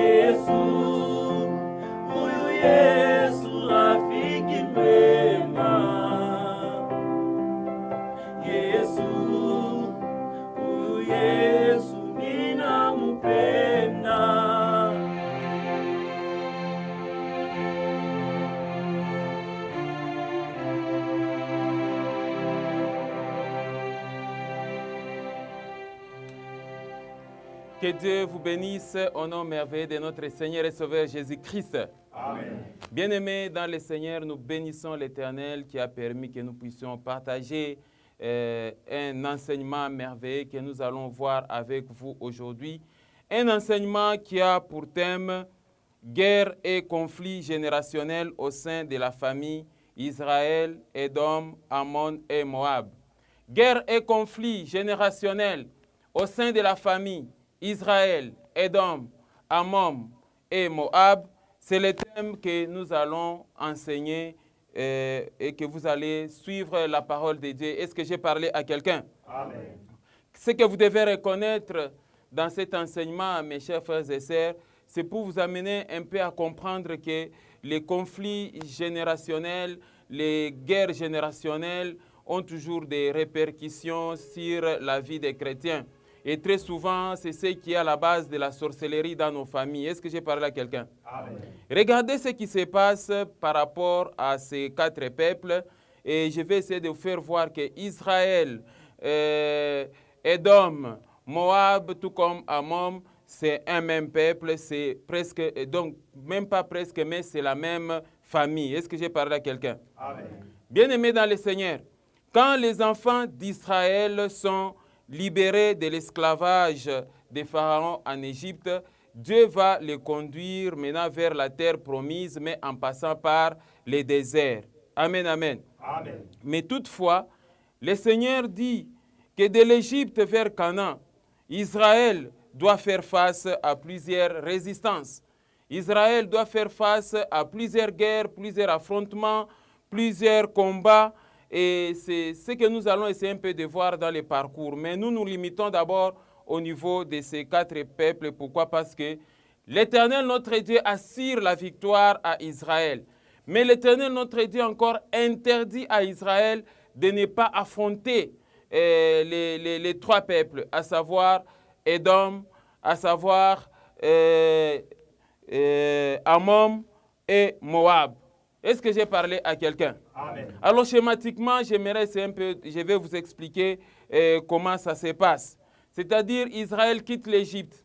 Yesu, huyu Yesu rafiki mwema. Yesu, huyu Yesu ninampenda. Que Dieu vous bénisse au nom merveilleux de notre Seigneur et Sauveur Jésus-Christ. Amen. Bien-aimés dans le Seigneur, nous bénissons l'Éternel qui a permis que nous puissions partager un enseignement merveilleux que nous allons voir avec vous aujourd'hui. Un enseignement qui a pour thème guerre et conflit générationnel au sein de la famille Israël, Édom, Ammon et Moab. Guerre et conflit générationnel au sein de la famille Israël, Édom, Ammon et Moab. C'est le thème que nous allons enseigner et que vous allez suivre la parole de Dieu. Est-ce que j'ai parlé à quelqu'un? Amen. Ce que vous devez reconnaître dans cet enseignement, mes chers frères et sœurs, c'est pour vous amener un peu à comprendre que les conflits générationnels, les guerres générationnelles ont toujours des répercussions sur la vie des chrétiens. Et très souvent, c'est ce qui est à la base de la sorcellerie dans nos familles. Est-ce que j'ai parlé à quelqu'un? Amen. Regardez ce qui se passe par rapport à ces 4 peuples. Et je vais essayer de vous faire voir que Israël, Édom, Moab, tout comme Ammon, c'est un même peuple. C'est presque, donc même pas presque, mais c'est la même famille. Est-ce que j'ai parlé à quelqu'un? Amen. Bien-aimés dans le Seigneur, quand les enfants d'Israël sont libérés de l'esclavage des pharaons en Égypte, Dieu va les conduire maintenant vers la terre promise, mais en passant par les déserts. Amen, amen. Amen. Mais toutefois, le Seigneur dit que de l'Égypte vers Canaan, Israël doit faire face à plusieurs résistances. Israël doit faire face à plusieurs guerres, plusieurs affrontements, plusieurs combats. Et c'est ce que nous allons essayer un peu de voir dans les parcours. Mais nous nous limitons d'abord au niveau de ces 4 peuples. Pourquoi? Parce que l'Éternel, notre Dieu, assure la victoire à Israël. Mais l'Éternel, notre Dieu, encore interdit à Israël de ne pas affronter les 3 peuples, à savoir Édom, à savoir Ammon et Moab. Est-ce que j'ai parlé à quelqu'un? Amen. Alors schématiquement, je vais vous expliquer comment ça se passe. C'est-à-dire, Israël quitte l'Égypte.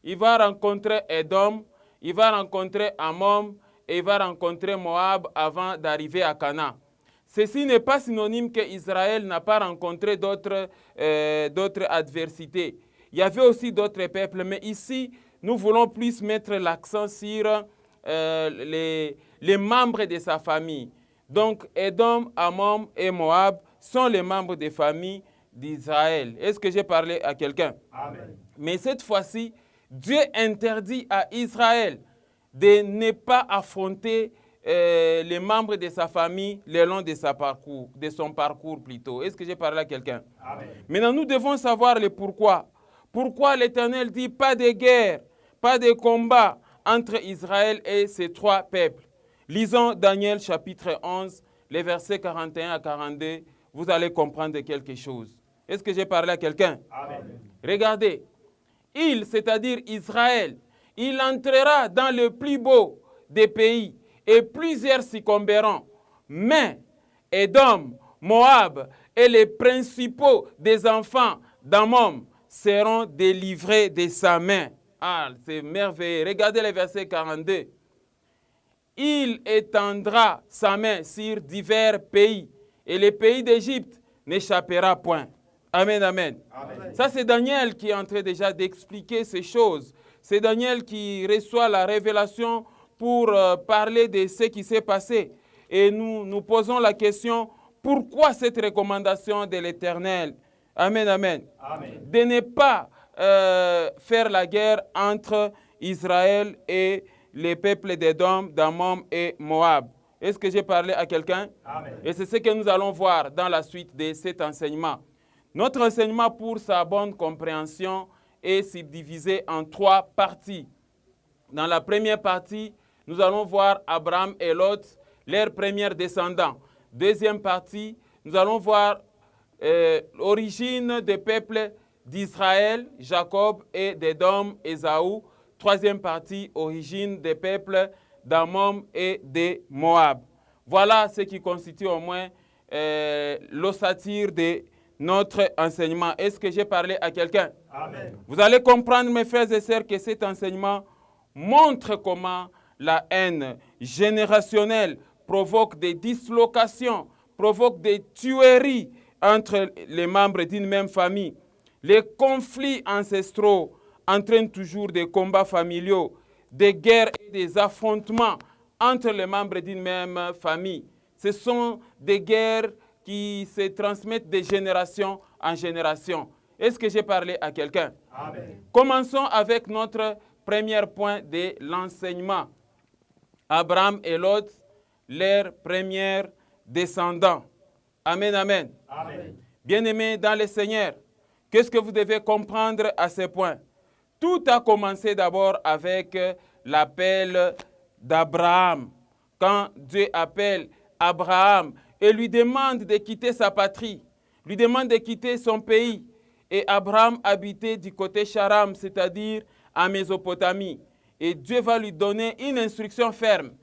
Il va rencontrer Édom, il va rencontrer Ammon et il va rencontrer Moab avant d'arriver à Canaan. Ceci n'est pas synonyme qu'Israël n'a pas rencontré d'autres adversités. Il y avait aussi d'autres peuples, mais ici, nous voulons plus mettre l'accent sur les membres de sa famille. Donc, Édom, Ammon et Moab sont les membres des familles d'Israël. Est-ce que j'ai parlé à quelqu'un? Amen. Mais cette fois-ci, Dieu interdit à Israël de ne pas affronter les membres de sa famille le long de son parcours plutôt. Est-ce que j'ai parlé à quelqu'un? Amen. Maintenant, nous devons savoir le pourquoi. Pourquoi l'Éternel dit pas de guerre, pas de combat entre Israël et ces 3 peuples. Lisons Daniel chapitre 11, les versets 41 à 42. Vous allez comprendre quelque chose. Est-ce que j'ai parlé à quelqu'un? Amen. Regardez, c'est-à-dire Israël, il entrera dans le plus beau des pays et plusieurs succomberont. Mais Édom, Moab et les principaux des enfants d'Ammon seront délivrés de sa main. Ah, c'est merveilleux. Regardez le verset 42. Il étendra sa main sur divers pays et le pays d'Égypte n'échappera point. Amen, amen. Amen. Ça, c'est Daniel qui est en train déjà d'expliquer ces choses. C'est Daniel qui reçoit la révélation pour parler de ce qui s'est passé. Et nous posons la question, pourquoi cette recommandation de l'Éternel? Amen, amen. Amen. De ne pas faire la guerre entre Israël et les peuples d'Édom, d'Ammon et Moab. Est-ce que j'ai parlé à quelqu'un? Amen. Et c'est ce que nous allons voir dans la suite de cet enseignement. Notre enseignement, pour sa bonne compréhension, est subdivisé en 3 parties. Dans la première partie, nous allons voir Abraham et Lot, leurs premiers descendants. Deuxième partie, nous allons voir l'origine des peuples d'Israël, Jacob et d'Édom, Ésaü. Troisième partie, origine des peuples d'Amon et de Moab. Voilà ce qui constitue au moins l'ossature de notre enseignement. Est-ce que j'ai parlé à quelqu'un? Amen. Vous allez comprendre, mes frères et sœurs, que cet enseignement montre comment la haine générationnelle provoque des dislocations, provoque des tueries entre les membres d'une même famille. Les conflits ancestraux entraînent toujours des combats familiaux, des guerres et des affrontements entre les membres d'une même famille. Ce sont des guerres qui se transmettent de génération en génération. Est-ce que j'ai parlé à quelqu'un? Amen. Commençons avec notre premier point de l'enseignement. Abraham et Lot, leurs premiers descendants. Amen, amen. Amen. Bien-aimés dans le Seigneur, qu'est-ce que vous devez comprendre à ce point? Tout a commencé d'abord avec l'appel d'Abraham. Quand Dieu appelle Abraham et lui demande de quitter sa patrie, lui demande de quitter son pays. Et Abraham habitait du côté Charam, c'est-à-dire en Mésopotamie. Et Dieu va lui donner une instruction ferme.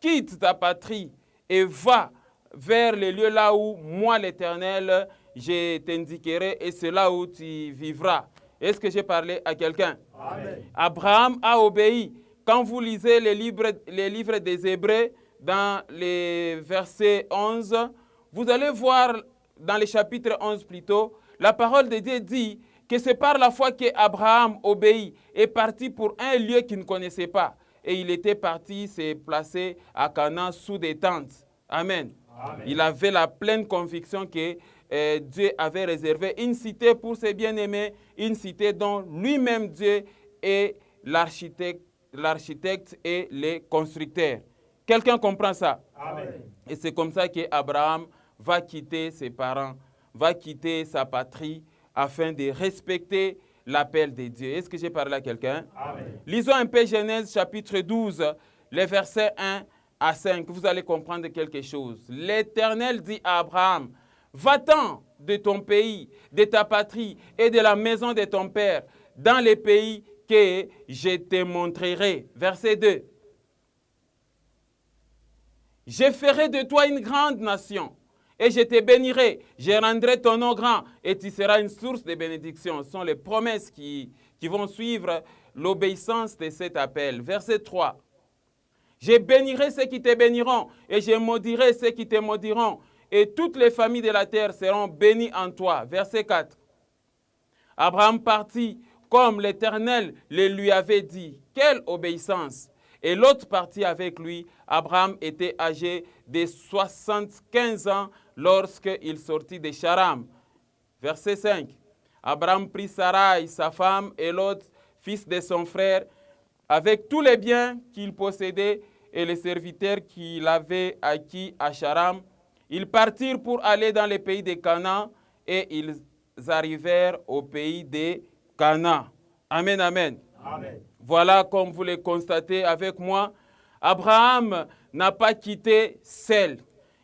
Quitte ta patrie et va vers les lieux là où moi, l'Éternel, je t'indiquerai et c'est là où tu vivras. Est-ce que j'ai parlé à quelqu'un? Amen. Abraham a obéi. Quand vous lisez les livres des Hébreux, dans les versets 11, vous allez voir dans le chapitre 11 plutôt, la parole de Dieu dit que c'est par la foi qu'Abraham obéit et parti pour un lieu qu'il ne connaissait pas. Et il était parti se placer à Canaan sous des tentes. Amen. Amen. Il avait la pleine conviction que Dieu avait réservé une cité pour ses bien-aimés, une cité dont lui-même Dieu est l'architecte et le constructeur. Quelqu'un comprend ça? Amen. Et c'est comme ça qu'Abraham va quitter ses parents, va quitter sa patrie afin de respecter l'appel de Dieu. Est-ce que j'ai parlé à quelqu'un? Amen. Lisons un peu Genèse chapitre 12, les versets 1 à 5. Vous allez comprendre quelque chose. L'Éternel dit à Abraham, va-t'en de ton pays, de ta patrie et de la maison de ton père, dans les pays que je te montrerai. Verset 2. Je ferai de toi une grande nation et je te bénirai. Je rendrai ton nom grand et tu seras une source de bénédiction. Ce sont les promesses qui vont suivre l'obéissance de cet appel. Verset 3. Je bénirai ceux qui te béniront et je maudirai ceux qui te maudiront. Et toutes les familles de la terre seront bénies en toi. Verset 4. Abraham partit comme l'Éternel le lui avait dit. Quelle obéissance! Et l'autre partit avec lui. Abraham était âgé de 75 ans lorsqu'il sortit de Charam. Verset 5. Abraham prit Sarai, sa femme, et Lot, fils de son frère, avec tous les biens qu'il possédait et les serviteurs qu'il avait acquis à Charam. Ils partirent pour aller dans le pays de Canaan et ils arrivèrent au pays de Canaan. Amen, amen. Amen. Voilà, comme vous le constatez avec moi, Abraham n'a pas quitté seul.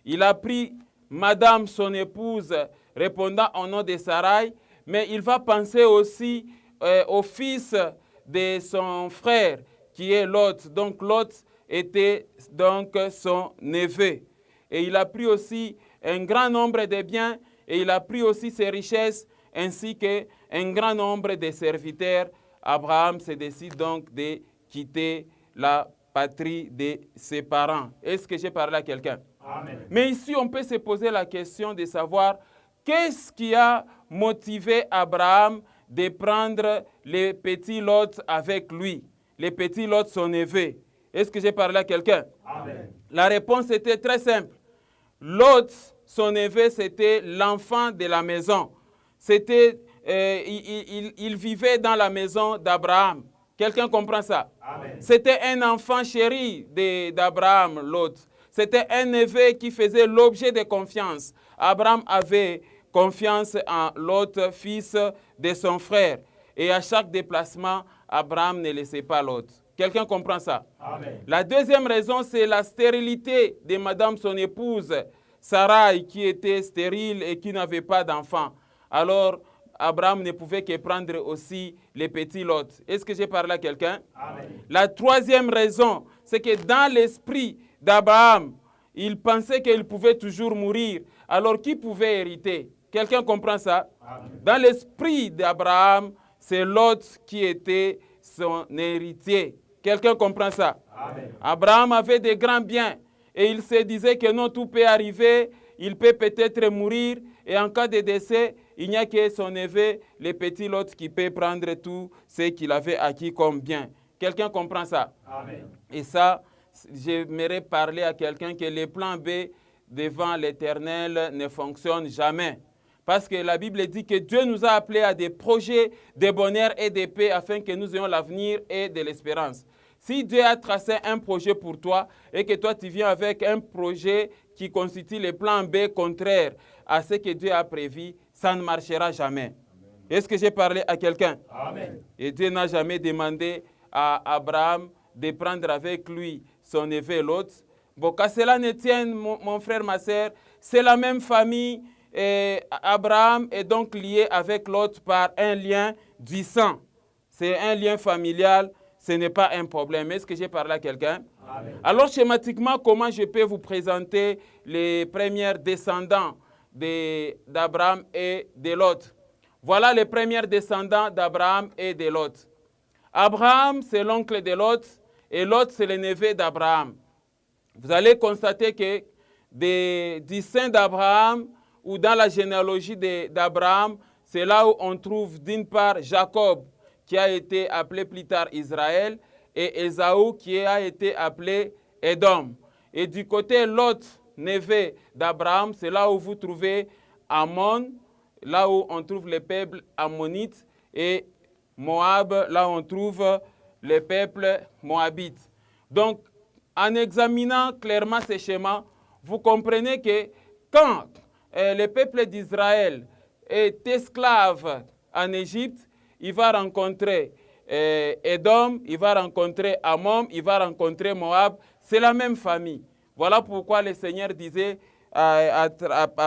Il a pris Madame, son épouse, répondant au nom de Sarai, mais il va penser aussi au fils de son frère, qui est Lot. Donc Lot était donc son neveu. Et il a pris aussi un grand nombre de biens, et il a pris aussi ses richesses, ainsi qu'un grand nombre de serviteurs. Abraham se décide donc de quitter la patrie de ses parents. Est-ce que j'ai parlé à quelqu'un? Amen. Mais ici, on peut se poser la question de savoir qu'est-ce qui a motivé Abraham de prendre les petits Lot avec lui, les petits Lot, son neveu. Est-ce que j'ai parlé à quelqu'un? Amen. La réponse était très simple. Lot, son neveu, c'était l'enfant de la maison. C'était, il vivait dans la maison d'Abraham. Quelqu'un comprend ça? Amen. C'était un enfant chéri d'Abraham, Lot. C'était un neveu qui faisait l'objet de confiance. Abraham avait confiance en Lot, fils de son frère. Et à chaque déplacement, Abraham ne laissait pas Lot. Quelqu'un comprend ça? Amen. La deuxième raison, c'est la stérilité de madame, son épouse, Sarai, qui était stérile et qui n'avait pas d'enfant. Alors, Abraham ne pouvait que prendre aussi les petits Lot. Est-ce que j'ai parlé à quelqu'un? Amen. La troisième raison, c'est que dans l'esprit d'Abraham, il pensait qu'il pouvait toujours mourir. Alors, qui pouvait hériter? Quelqu'un comprend ça? Amen. Dans l'esprit d'Abraham, c'est Lot qui était son héritier. Quelqu'un comprend ça? Amen. Abraham avait des grands biens et il se disait que non, tout peut arriver, il peut peut-être mourir et en cas de décès, il n'y a que son neveu, le petit Lot, qui peut prendre tout ce qu'il avait acquis comme bien. Quelqu'un comprend ça? Amen. Et ça, j'aimerais parler à quelqu'un que les plans B devant l'Éternel ne fonctionnent jamais. Parce que la Bible dit que Dieu nous a appelés à des projets de bonheur et de paix afin que nous ayons l'avenir et de l'espérance. Si Dieu a tracé un projet pour toi et que toi tu viens avec un projet qui constitue le plan B contraire à ce que Dieu a prévu, ça ne marchera jamais. Est-ce que j'ai parlé à quelqu'un? Amen. Et Dieu n'a jamais demandé à Abraham de prendre avec lui son neveu Lot. Bon, qu'à cela ne tienne, mon frère, ma sœur, c'est la même famille. Et Abraham est donc lié avec Lot par un lien du sang. C'est un lien familial, ce n'est pas un problème. Est-ce que j'ai parlé à quelqu'un? Amen. Alors, schématiquement, comment je peux vous présenter les premiers descendants d'Abraham et de Lot? Voilà les premiers descendants d'Abraham et de Lot. Abraham, c'est l'oncle de Lot, et Lot, c'est le neveu d'Abraham. Vous allez constater que du sein d'Abraham, ou dans la généalogie d'Abraham, c'est là où on trouve d'une part Jacob, qui a été appelé plus tard Israël, et Ésaü, qui a été appelé Édom. Et du côté Lot, neveu d'Abraham, c'est là où vous trouvez Ammon, là où on trouve les peuples ammonites, et Moab, là où on trouve les peuples moabites. Donc, en examinant clairement ces schémas, vous comprenez que quand le peuple d'Israël est esclave en Égypte, il va rencontrer Édom, il va rencontrer Ammon, il va rencontrer Moab. C'est la même famille. Voilà pourquoi le Seigneur disait à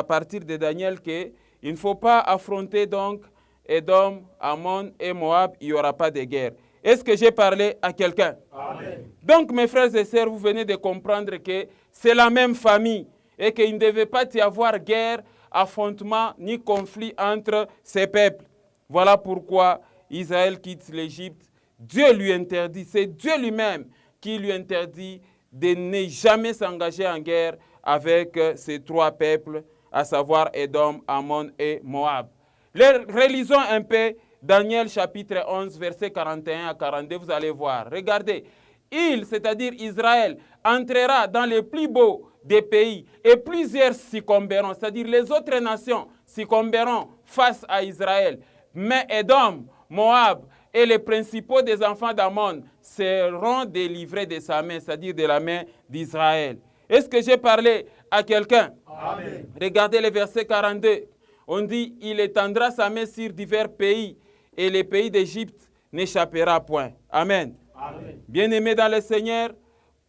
partir de Daniel qu'il ne faut pas affronter donc Édom, Ammon et Moab, il n'y aura pas de guerre. Est-ce que j'ai parlé à quelqu'un? Amen. Donc, mes frères et sœurs, vous venez de comprendre que c'est la même famille et qu'il ne devait pas y avoir guerre, affrontement ni conflit entre ces peuples. Voilà pourquoi Israël quitte l'Égypte. Dieu lui interdit, c'est Dieu lui-même qui lui interdit de ne jamais s'engager en guerre avec ces trois peuples, à savoir Édom, Ammon et Moab. Relisons un peu Daniel chapitre 11, versets 41 à 42, vous allez voir. Regardez, il, c'est-à-dire Israël, entrera dans les plus beaux des pays et plusieurs succomberont, c'est-à-dire les autres nations succomberont face à Israël. Mais Édom, Moab et les principaux des enfants d'Ammon seront délivrés de sa main, c'est-à-dire de la main d'Israël. Est-ce que j'ai parlé à quelqu'un? Amen. Regardez le verset 42. On dit, il étendra sa main sur divers pays et les pays d'Égypte n'échappera point. Amen. Amen. Bien-aimés dans le Seigneur,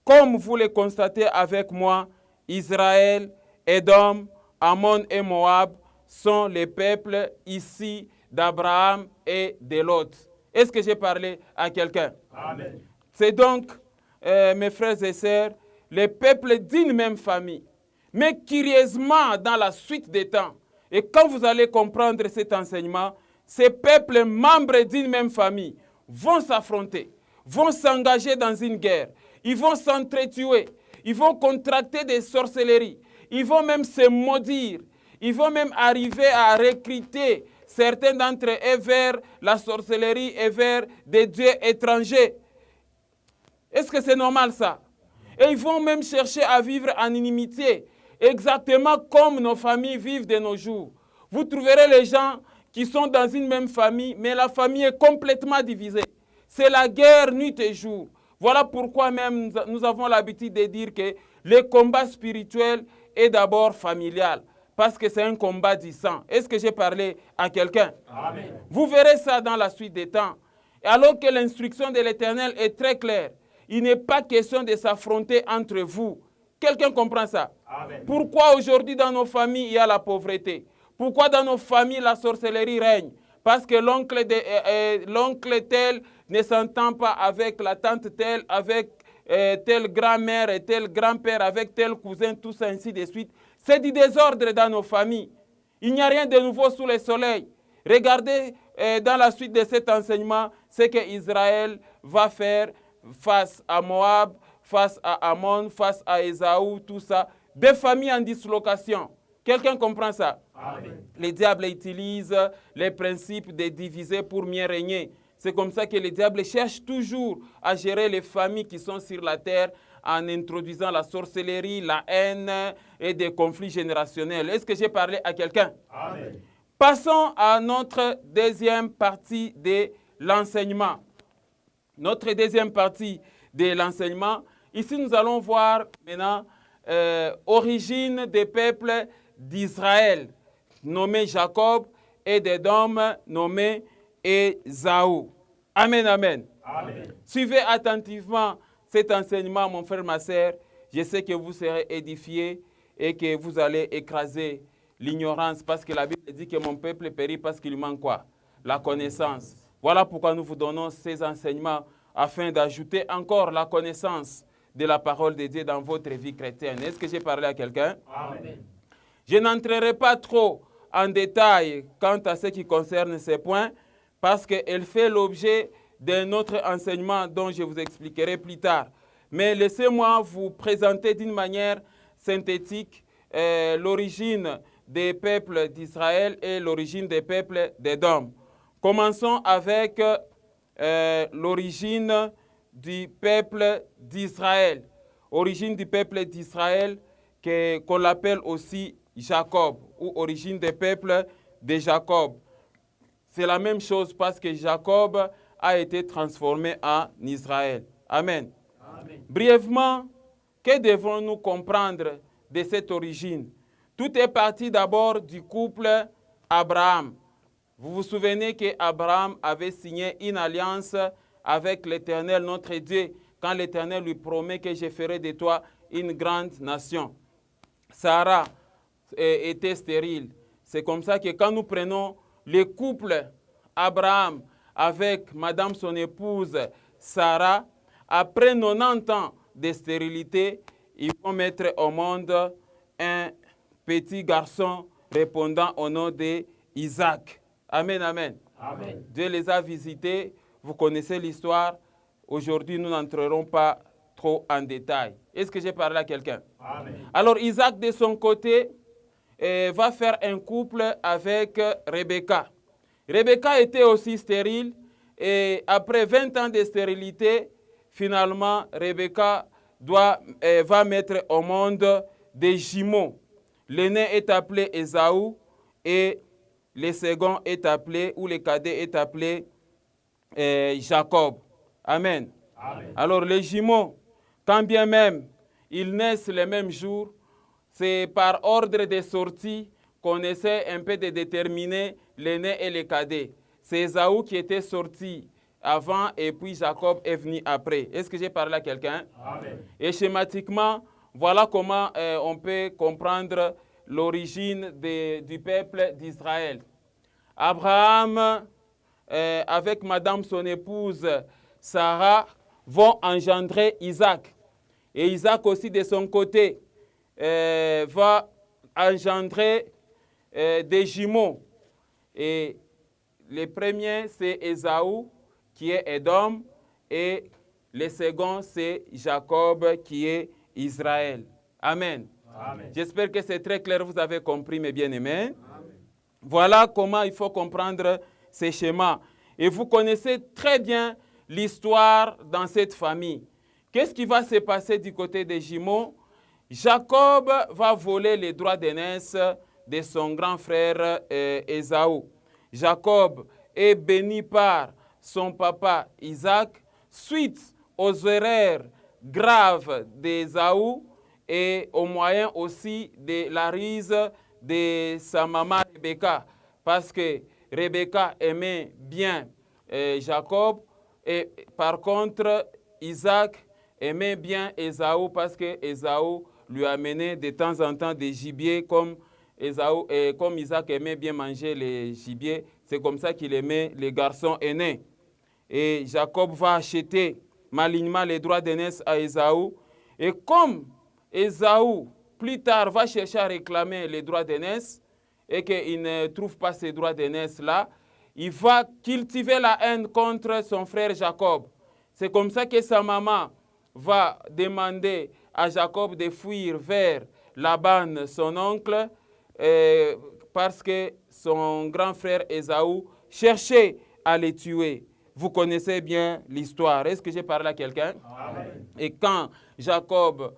comme vous le constatez avec moi, Israël, Édom, Ammon et Moab sont les peuples ici d'Abraham et de Lot. Est-ce que j'ai parlé à quelqu'un? Amen. C'est donc, mes frères et sœurs, les peuples d'une même famille. Mais curieusement, dans la suite des temps, et quand vous allez comprendre cet enseignement, ces peuples membres d'une même famille vont s'affronter, vont s'engager dans une guerre, ils vont s'entretuer, ils vont contracter des sorcelleries, ils vont même se maudire, ils vont même arriver à recruter certains d'entre eux vers la sorcellerie et vers des dieux étrangers. Est-ce que c'est normal ça? Et ils vont même chercher à vivre en inimitié, exactement comme nos familles vivent de nos jours. Vous trouverez les gens qui sont dans une même famille, mais la famille est complètement divisée. C'est la guerre nuit et jour. Voilà pourquoi même nous avons l'habitude de dire que le combat spirituel est d'abord familial, parce que c'est un combat du sang. Est-ce que j'ai parlé à quelqu'un? Amen. Vous verrez ça dans la suite des temps. Alors que l'instruction de l'Éternel est très claire. il n'est pas question de s'affronter entre vous. Quelqu'un comprend ça? Amen. Pourquoi aujourd'hui dans nos familles, il y a la pauvreté? Pourquoi dans nos familles, la sorcellerie règne? Parce que l'oncle tel ne s'entend pas avec la tante telle, avec telle grand-mère et tel grand-père, avec tel cousin, tout ça, ainsi de suite. C'est du désordre dans nos familles. Il n'y a rien de nouveau sous le soleil. Regardez dans la suite de cet enseignement ce qu'Israël va faire face à Moab, face à Ammon, face à Ésaü, tout ça. Des familles en dislocation. Quelqu'un comprend ça? Amen. Le diable utilise les principes de diviser pour mieux régner. C'est comme ça que le diable cherche toujours à gérer les familles qui sont sur la terre en introduisant la sorcellerie, la haine et des conflits générationnels. Est-ce que j'ai parlé à quelqu'un? Amen. Passons à notre deuxième partie de l'enseignement. Notre deuxième partie de l'enseignement. Ici, nous allons voir maintenant origine des peuples d'Israël, nommé Jacob, et d'Édom, nommé Ésaü. Amen, amen. Amen. Suivez attentivement cet enseignement, mon frère, ma sœur. Je sais que vous serez édifiés et que vous allez écraser l'ignorance, parce que la Bible dit que mon peuple périt parce qu'il manque quoi? La connaissance. Voilà pourquoi nous vous donnons ces enseignements, afin d'ajouter encore la connaissance de la parole de Dieu dans votre vie chrétienne. Est-ce que j'ai parlé à quelqu'un? Amen. Je n'entrerai pas trop en détail quant à ce qui concerne ces points, parce qu'elle fait l'objet d'un autre enseignement dont je vous expliquerai plus tard. Mais laissez-moi vous présenter d'une manière synthétique l'origine des peuples d'Israël et l'origine des peuples d'Édom. Commençons avec l'origine du peuple d'Israël. Origine du peuple d'Israël qu'on l'appelle aussi Jacob, ou origine des peuples de Jacob. C'est la même chose parce que Jacob a été transformé en Israël. Amen. Amen. Brièvement, que devons-nous comprendre de cette origine? Tout est parti d'abord du couple Abraham. Vous vous souvenez qu'Abraham avait signé une alliance avec l'Éternel, notre Dieu, quand l'Éternel lui promet que je ferai de toi une grande nation. Sarah était stérile. C'est comme ça que quand nous prenons le couple Abraham avec madame son épouse Sarah, après 90 ans de stérilité, ils vont mettre au monde un petit garçon répondant au nom d'Isaac. Amen, amen. Amen. Dieu les a visités. Vous connaissez l'histoire. Aujourd'hui, nous n'entrerons pas trop en détail. Est-ce que j'ai parlé à quelqu'un? Amen. Alors, Isaac, de son côté, va faire un couple avec Rebecca. Rebecca était aussi stérile et après 20 ans de stérilité, finalement, Rebecca va mettre au monde des jumeaux. L'aîné est appelé Ésaü et le second est appelé, ou le cadet est appelé Jacob. Amen. Amen. Alors les jumeaux, quand bien même ils naissent le même jour, c'est par ordre de sortie qu'on essaie un peu de déterminer l'aîné et le cadet. C'est Ésaü qui était sorti avant et puis Jacob est venu après. Est-ce que j'ai parlé à quelqu'un? Amen. Et schématiquement, voilà comment on peut comprendre l'origine du peuple d'Israël. Abraham, avec madame son épouse Sarah, vont engendrer Isaac. Et Isaac aussi, de son côté, va engendrer des jumeaux. Et le premier, c'est Ésaü, qui est Édom, et le second, c'est Jacob, qui est Israël. Amen. Amen. J'espère que c'est très clair, vous avez compris, mes bien-aimés. Voilà comment il faut comprendre ces schémas. Et vous connaissez très bien l'histoire dans cette famille. Qu'est-ce qui va se passer du côté des jumeaux? Jacob va voler les droits d'aînesse de son grand frère Ésaü. Jacob est béni par son papa Isaac suite aux erreurs graves d'Ésaü et au moyen aussi de la ruse de sa maman Rebecca, parce que Rebecca aimait bien Jacob et par contre Isaac aimait bien Ésaü parce que Ésaü lui amenait de temps en temps des gibiers comme comme Isaac aimait bien manger les gibiers, c'est comme ça qu'il aimait les garçons aînés. Et Jacob va acheter malignement les droits d'aînesse à Ésaü. Et comme Ésaü, plus tard, va chercher à réclamer les droits d'aînesse et qu'il ne trouve pas ces droits d'aînesse-là, il va cultiver la haine contre son frère Jacob. C'est comme ça que sa maman va demander à Jacob de fuir vers Laban, son oncle, parce que son grand frère Ésaü cherchait à les tuer. Vous connaissez bien l'histoire. Est-ce que j'ai parlé à quelqu'un? Amen. Et quand Jacob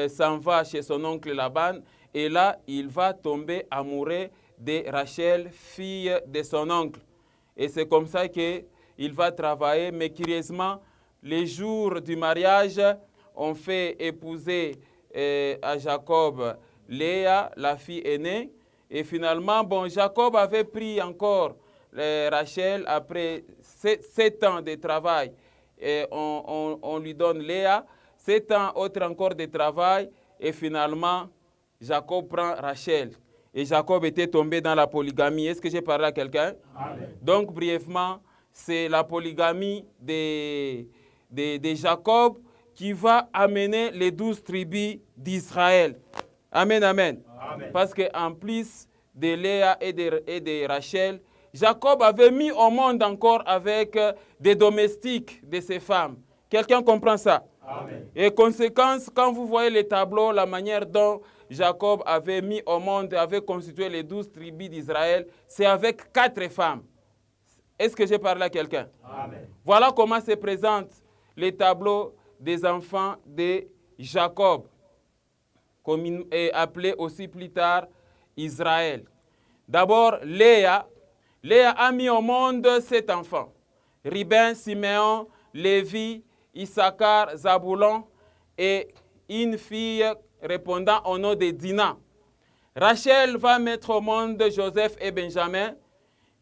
s'en va chez son oncle Laban, et là, il va tomber amoureux de Rachel, fille de son oncle. Et c'est comme ça qu'il va travailler. Mais curieusement, les jours du mariage ont fait épouser à Jacob Léa, la fille aînée. Et finalement, Jacob avait pris encore Rachel après 7 ans de travail. Et on lui donne Léa, 7 ans autre encore de travail. Et finalement, Jacob prend Rachel. Et Jacob était tombé dans la polygamie. Est-ce que j'ai parlé à quelqu'un? Donc, brièvement, c'est la polygamie de Jacob qui va amener les 12 tribus d'Israël. Amen, amen. Amen. Parce qu'en plus de Léa et de Rachel, Jacob avait mis au monde encore avec des domestiques de ses femmes. Quelqu'un comprend ça? Amen. Et conséquence, quand vous voyez les tableaux, la manière dont Jacob avait mis au monde, avait constitué les 12 tribus d'Israël, c'est avec 4 femmes. Est-ce que j'ai parlé à quelqu'un? Amen. Voilà comment se présentent les tableaux des enfants de Jacob, comme il est appelé aussi plus tard Israël. D'abord, Léa. Léa a mis au monde 7 enfants. Ruben, Siméon, Lévi, Issachar, Zabulon et une fille répondant au nom de Dina. Rachel va mettre au monde Joseph et Benjamin.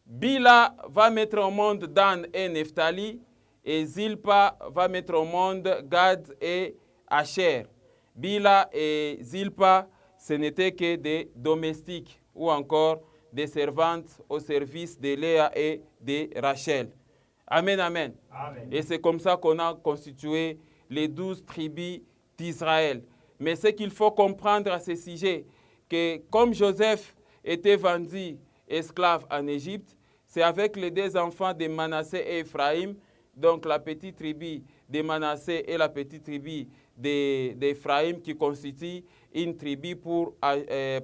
Bila va mettre au monde Dan et Nephtali. Et Zilpa va mettre au monde Gad et Asher. Bila et Zilpa, ce n'étaient que des domestiques ou encore des servantes au service de Léa et de Rachel. Amen, amen. Amen. Et c'est comme ça qu'on a constitué les 12 tribus d'Israël. Mais ce qu'il faut comprendre à ce sujet, que comme Joseph était vendu esclave en Égypte, c'est avec les 2 enfants de Manassé et Ephraïm, donc la petite tribu de Manassé et la petite tribu d'Ephraïm qui constituent une tribu pour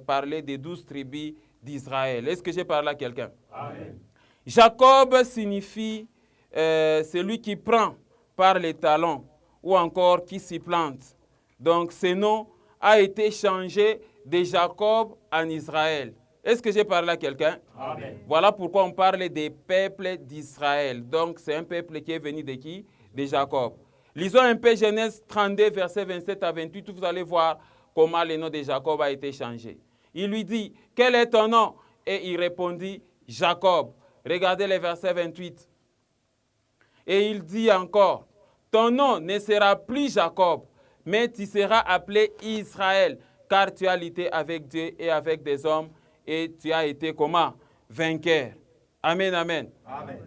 parler des 12 tribus d'Israël. Est-ce que j'ai parlé à quelqu'un? Amen. Jacob signifie celui qui prend par les talons ou encore qui s'y plante. Donc ce nom a été changé de Jacob en Israël. Est-ce que j'ai parlé à quelqu'un? Amen. Voilà pourquoi on parle des peuples d'Israël. Donc c'est un peuple qui est venu de qui? De Jacob. Lisons un peu Genèse 32, versets 27 à 28. Vous allez voir comment le nom de Jacob a été changé. Il lui dit, quel est ton nom? Et il répondit, Jacob. Regardez le verset 28. Et il dit encore, ton nom ne sera plus Jacob, mais tu seras appelé Israël, car tu as lutté avec Dieu et avec des hommes, et tu as été comment? Vainqueur. Amen, amen. Amen.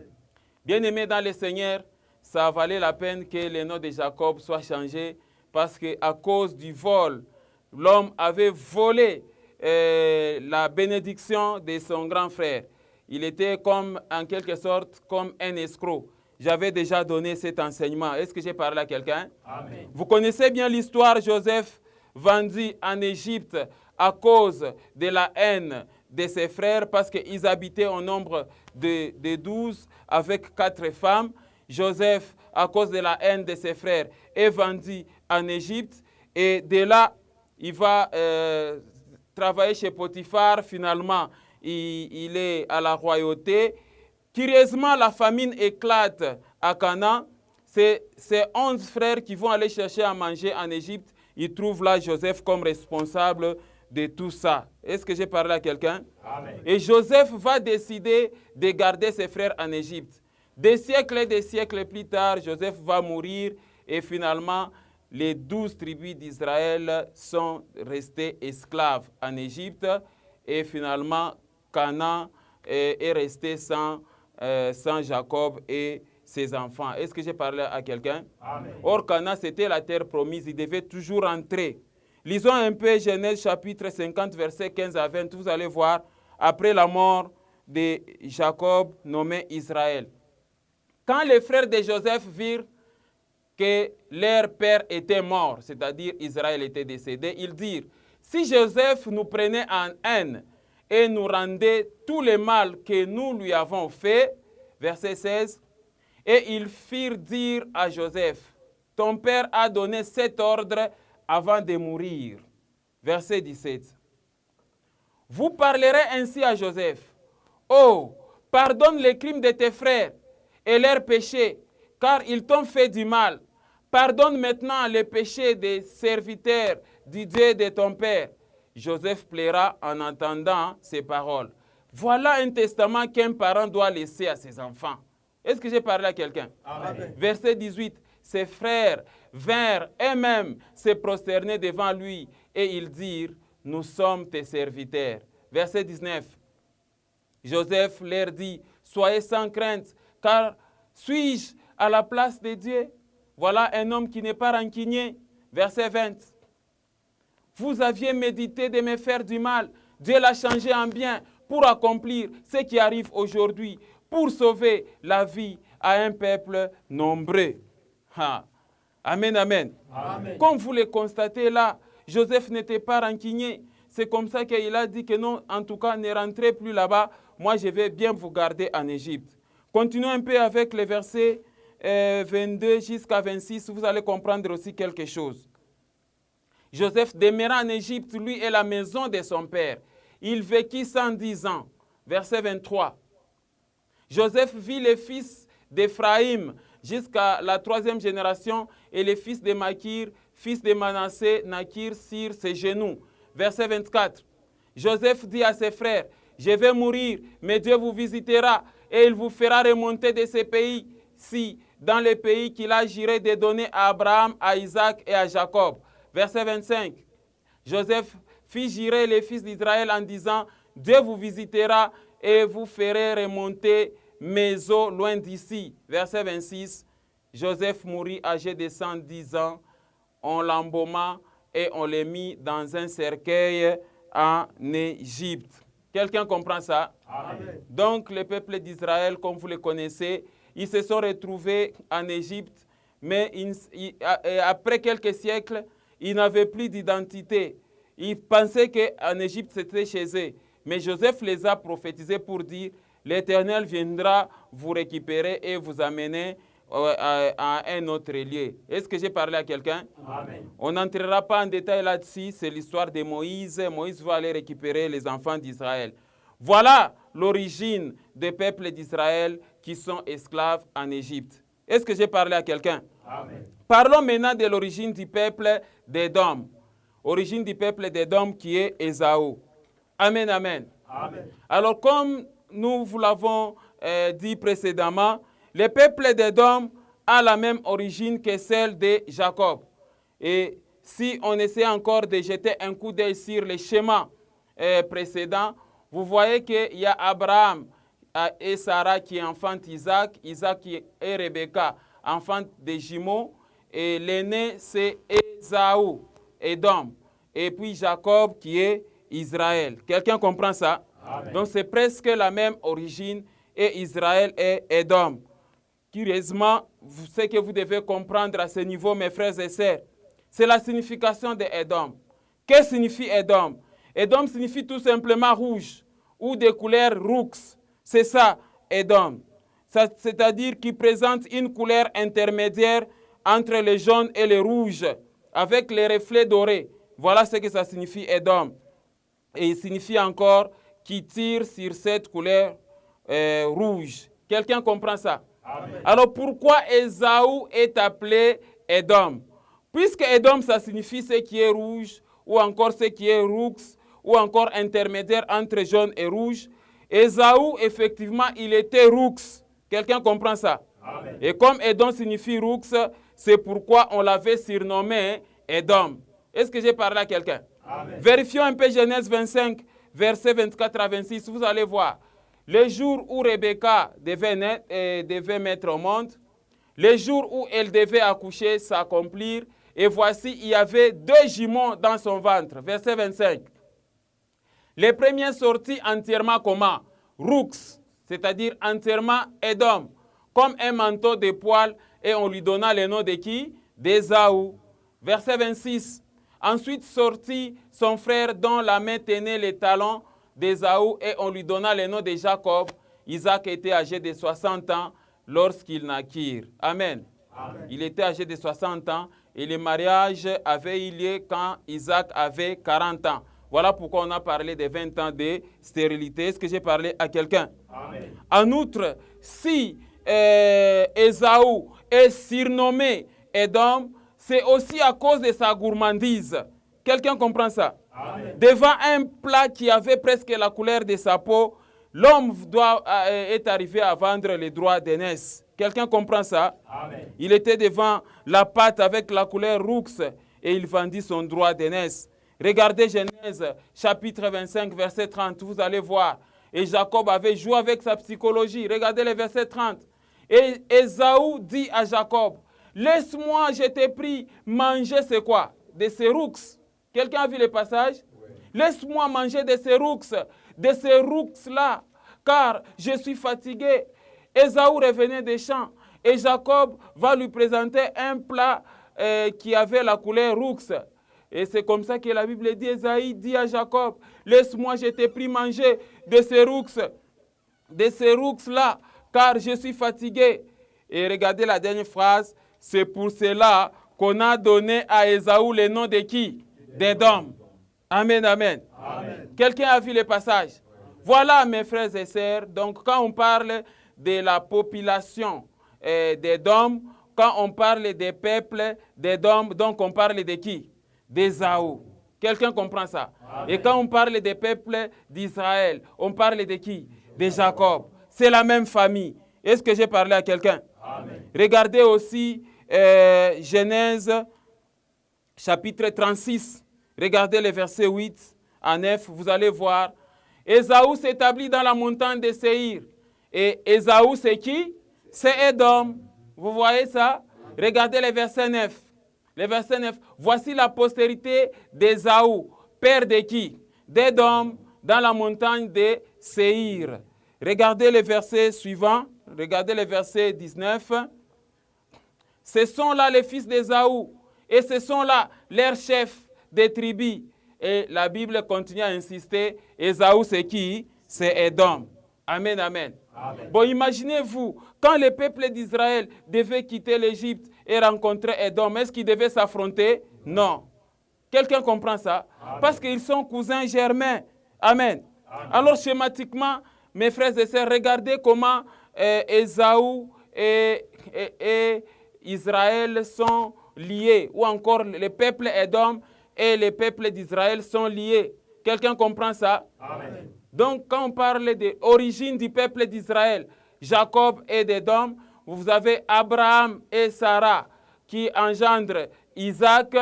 Bien-aimés dans le Seigneur, ça valait la peine que le nom de Jacob soit changé, parce qu'à cause du vol, l'homme avait volé la bénédiction de son grand frère. Il était comme, en quelque sorte, comme un escroc. J'avais déjà donné cet enseignement. Est-ce que j'ai parlé à quelqu'un? Amen. Vous connaissez bien l'histoire, Joseph vendu en Égypte à cause de la haine de ses frères, parce qu'ils habitaient au nombre de 12 avec 4 femmes. Joseph, à cause de la haine de ses frères, est vendu en Égypte. Et de là, il va travailler chez Potiphar. Finalement, il est à la royauté. Curieusement, la famine éclate à Canaan. C'est 11 frères qui vont aller chercher à manger en Égypte. Ils trouvent là Joseph comme responsable de tout ça. Est-ce que j'ai parlé à quelqu'un? Amen. Et Joseph va décider de garder ses frères en Égypte. Des siècles plus tard, Joseph va mourir et finalement, les 12 tribus d'Israël sont restées esclaves en Égypte et finalement Canaan est resté sans Jacob et ses enfants. Est-ce que j'ai parlé à quelqu'un? Or, Canaan, c'était la terre promise, il devait toujours entrer. Lisons un peu Genèse chapitre 50, versets 15 à 20. Vous allez voir, après la mort de Jacob, nommé Israël. Quand les frères de Joseph virent que leur père était mort, c'est-à-dire Israël était décédé, ils dirent, si Joseph nous prenait en haine et nous rendait tout le mal que nous lui avons fait, verset 16, et ils firent dire à Joseph, ton père a donné cet ordre avant de mourir. Verset 17. Vous parlerez ainsi à Joseph. Oh, pardonne les crimes de tes frères et leurs péchés, car ils t'ont fait du mal. Pardonne maintenant les péchés des serviteurs du Dieu de ton père. Joseph pleura en entendant ces paroles. Voilà un testament qu'un parent doit laisser à ses enfants. Est-ce que j'ai parlé à quelqu'un? Verset 18. Ses frères vinrent eux-mêmes se prosterner devant lui et ils dirent, nous sommes tes serviteurs. Verset 19. Joseph leur dit, soyez sans crainte, car suis-je à la place de Dieu? Voilà un homme qui n'est pas rancunier. Verset 20. Vous aviez médité de me faire du mal. Dieu l'a changé en bien pour accomplir ce qui arrive aujourd'hui, pour sauver la vie à un peuple nombreux. Amen, amen. Amen. Comme vous le constatez là, Joseph n'était pas rancunier. C'est comme ça qu'il a dit que non, en tout cas, ne rentrez plus là-bas. Moi, je vais bien vous garder en Égypte. Continuons un peu avec les versets 22 jusqu'à 26. Vous allez comprendre aussi quelque chose. Joseph demeura en Égypte, lui et la maison de son père. Il vécut 110 ans. Verset 23. Joseph vit les fils d'Éphraïm jusqu'à la 3e génération et les fils de Makir, fils de Manassé, naquirent sur ses genoux. Verset 24. Joseph dit à ses frères, je vais mourir, mais Dieu vous visitera et il vous fera remonter de ces pays-ci dans les pays qu'il a juré de donner à Abraham, à Isaac et à Jacob. Verset 25. Joseph fit jurer les fils d'Israël en disant, Dieu vous visitera et vous ferez remonter mes eaux loin d'ici. Verset 26. Joseph mourut âgé de 110 ans. On l'embauma et on l'a mis dans un cercueil en Égypte. Quelqu'un comprend ça? Amen. Donc, le peuple d'Israël, comme vous le connaissez, ils se sont retrouvés en Égypte, mais après quelques siècles, ils n'avaient plus d'identité. Ils pensaient qu'en Égypte, c'était chez eux. Mais Joseph les a prophétisés pour dire, l'Éternel viendra vous récupérer et vous amener à un autre lieu. Est-ce que j'ai parlé à quelqu'un? Amen. On n'entrera pas en détail là-dessus, c'est l'histoire de Moïse. Moïse va aller récupérer les enfants d'Israël. Voilà l'origine des peuples d'Israël qui sont esclaves en Égypte. Est-ce que j'ai parlé à quelqu'un? Amen. Parlons maintenant de l'origine du peuple d'Édom. Origine du peuple d'Édom qui est Ésaü. Amen, amen. Amen. Alors comme nous vous l'avons dit précédemment, le peuple d'Édom a la même origine que celle de Jacob. Et si on essaie encore de jeter un coup d'œil sur les schémas précédents, vous voyez qu'il y a Abraham et Sarah qui enfantent Isaac, Isaac et Rebecca enfantent des jumeaux, et l'aîné c'est Ésaü, Édom, et puis Jacob qui est Israël. Quelqu'un comprend ça? Amen. Donc c'est presque la même origine, et Israël et Édom. Curieusement, ce que vous devez comprendre à ce niveau, mes frères et sœurs, c'est la signification de Édom. Que signifie Édom? Édom signifie tout simplement rouge ou de couleur roux. C'est ça, Édom. C'est-à-dire qu'il présente une couleur intermédiaire entre le jaune et le rouge, avec les reflets dorés. Voilà ce que ça signifie Édom. Et il signifie encore qu'il tire sur cette couleur rouge. Quelqu'un comprend ça? Amen. Alors pourquoi Ésaü est appelé Édom? Puisque Édom, ça signifie ce qui est rouge, ou encore ce qui est roux, ou encore intermédiaire entre jaune et rouge. Ésaü, effectivement, il était roux. Quelqu'un comprend ça? Amen. Et comme Édom signifie roux, c'est pourquoi on l'avait surnommé Édom. Est-ce que j'ai parlé à quelqu'un? Amen. Vérifions un peu Genèse 25, versets 24 à 26. Vous allez voir. Le jour où Rebecca devait mettre au monde, le jour où elle devait accoucher s'accomplir, et voici, il y avait 2 jumeaux dans son ventre. Verset 25. Les premiers sortis entièrement comment? Roux, c'est-à-dire entièrement Édom, comme un manteau de poils, et on lui donna le nom de qui? D'Ésaü. Verset 26. Ensuite sortit son frère dont la main tenait les talons d'Ésaü, et on lui donna le nom de Jacob. Isaac était âgé de 60 ans lorsqu'ils naquirent. Amen. Amen. Il était âgé de 60 ans et le mariage avait eu lieu quand Isaac avait 40 ans. Voilà pourquoi on a parlé de 20 ans de stérilité. Est-ce que j'ai parlé à quelqu'un? Amen. En outre, si Ésaü est surnommé Édom, c'est aussi à cause de sa gourmandise. Quelqu'un comprend ça? Amen. Devant un plat qui avait presque la couleur de sa peau, l'homme est arrivé à vendre les droits d'aînesse. Quelqu'un comprend ça? Amen. Il était devant la pâte avec la couleur roux et il vendit son droit d'aînesse. Regardez Genèse chapitre 25, verset 30, vous allez voir. Et Jacob avait joué avec sa psychologie. Regardez le verset 30. Et Ésaü dit à Jacob, laisse-moi, je t'ai pris, manger c'est quoi? De ces roux. Quelqu'un a vu le passage? Oui. Laisse-moi manger de ces roux-là, car je suis fatigué. Ésaü revenait des champs et Jacob va lui présenter un plat qui avait la couleur roux. Et c'est comme ça que la Bible dit, Ésaü dit à Jacob, laisse-moi, je t'ai pris manger de ces roux-là, car je suis fatigué. Et regardez la dernière phrase, c'est pour cela qu'on a donné à Ésaü le nom de qui? D'Édom. Amen, amen. Amen. Quelqu'un a vu le passage? Voilà, mes frères et sœurs, donc quand on parle de la population d'Édom, quand on parle des peuples d'Édom, donc on parle de qui? D'Ésaü. Quelqu'un comprend ça? Amen. Et quand on parle des peuples d'Israël, on parle de qui? De Jacob. C'est la même famille. Est-ce que j'ai parlé à quelqu'un? Amen. Regardez aussi Genèse chapitre 36. Regardez les versets 8 à 9. Vous allez voir. Ésaü s'établit dans la montagne de Séhir. Et Ésaü, c'est qui? C'est Édom. Vous voyez ça? Regardez le verset 9. Le verset 9. Voici la postérité d'Ésaü, père de qui? D'Édom, dans la montagne de Séhir. Regardez le verset suivant. Regardez le verset 19. Ce sont là les fils d'Ésaü. Et ce sont là leurs chefs des tribus. Et la Bible continue à insister. Ésaü, c'est qui? C'est Édom. Amen, amen. Amen. Bon, imaginez-vous, quand le peuple d'Israël devait quitter l'Égypte et rencontrer Édom, est-ce qu'ils devaient s'affronter? Non. Quelqu'un comprend ça? Amen. Parce qu'ils sont cousins germains. Amen. Amen. Alors, schématiquement, mes frères et sœurs, regardez comment Ésaü et Israël sont liés, ou encore le peuple Édom et le peuple d'Israël sont liés. Quelqu'un comprend ça? Amen. Donc, quand on parle de l'origine du peuple d'Israël, Jacob et d'Édom, vous avez Abraham et Sarah qui engendrent Isaac,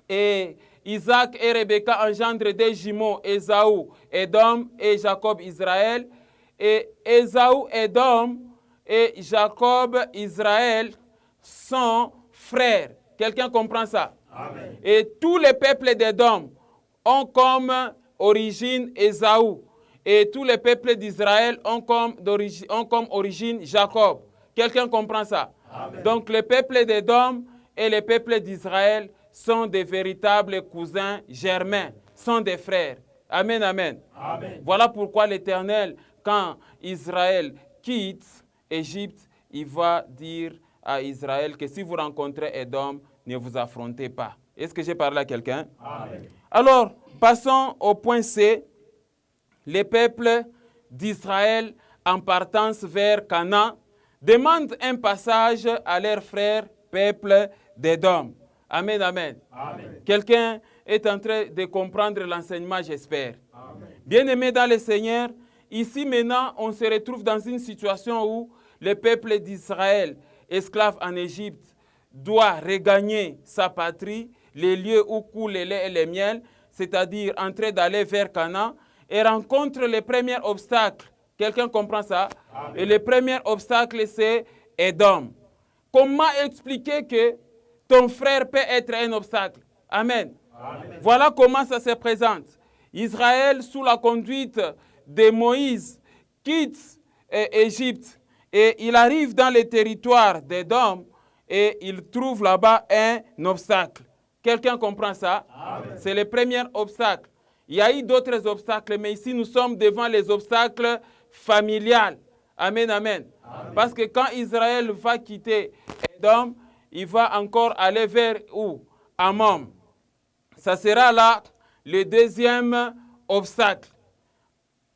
et Isaac et Rebecca engendrent des jumeaux, Ésaü, Édom et Jacob, Israël. Et Ésaü, Édom et Jacob, Israël sont frères. Quelqu'un comprend ça? Amen. Et tous les peuples d'Édom ont comme origine Ésaü. Et tous les peuples d'Israël ont comme origine Jacob. Quelqu'un comprend ça? Amen. Donc les peuples d'Édom et les peuples d'Israël sont des véritables cousins germains, sont des frères. Amen, amen. Amen. Voilà pourquoi l'Éternel, quand Israël quitte Égypte, il va dire à Israël que si vous rencontrez Édom, ne vous affrontez pas. Est-ce que j'ai parlé à quelqu'un? Amen. Alors, passons au point C. Les peuples d'Israël, en partance vers Canaan, demandent un passage à leurs frères peuples d'Édom. Amen, amen. Amen. Quelqu'un est en train de comprendre l'enseignement, j'espère. Amen. Bien-aimés dans le Seigneur, ici maintenant, on se retrouve dans une situation où le peuple d'Israël, esclave en Égypte, doit regagner sa patrie, les lieux où coule le lait et le miel, c'est-à-dire entrer d'aller vers Canaan, et rencontre les premiers obstacles. Quelqu'un comprend ça? Amen. Et le premier obstacle, c'est Édom. Comment expliquer que ton frère peut être un obstacle? Amen. Amen. Voilà comment ça se présente. Israël, sous la conduite de Moïse, quitte Égypte et il arrive dans le territoire d'Édom et il trouve là-bas un obstacle. Quelqu'un comprend ça? C'est le premier obstacle. Il y a eu d'autres obstacles, mais ici nous sommes devant les obstacles familiales. Amen, amen. Amen. Parce que quand Israël va quitter Édom, il va encore aller vers où? Amon. Ça sera là le deuxième obstacle.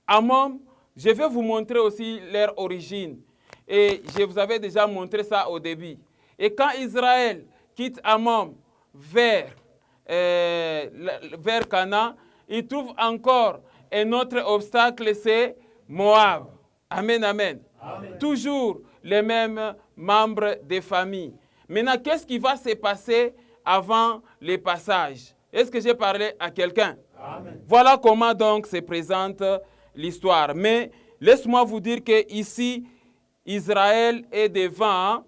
Amon, je vais vous montrer aussi leur origine. Et je vous avais déjà montré ça au début. Et quand Israël quitte Amon vers Canaan, il trouve encore un autre obstacle, c'est Moab. Amen, amen, amen. Toujours les mêmes membres des familles. Maintenant, qu'est-ce qui va se passer avant le passage? Est-ce que j'ai parlé à quelqu'un? Voilà comment donc se présente l'histoire. Mais laisse-moi vous dire qu'ici, Israël est devant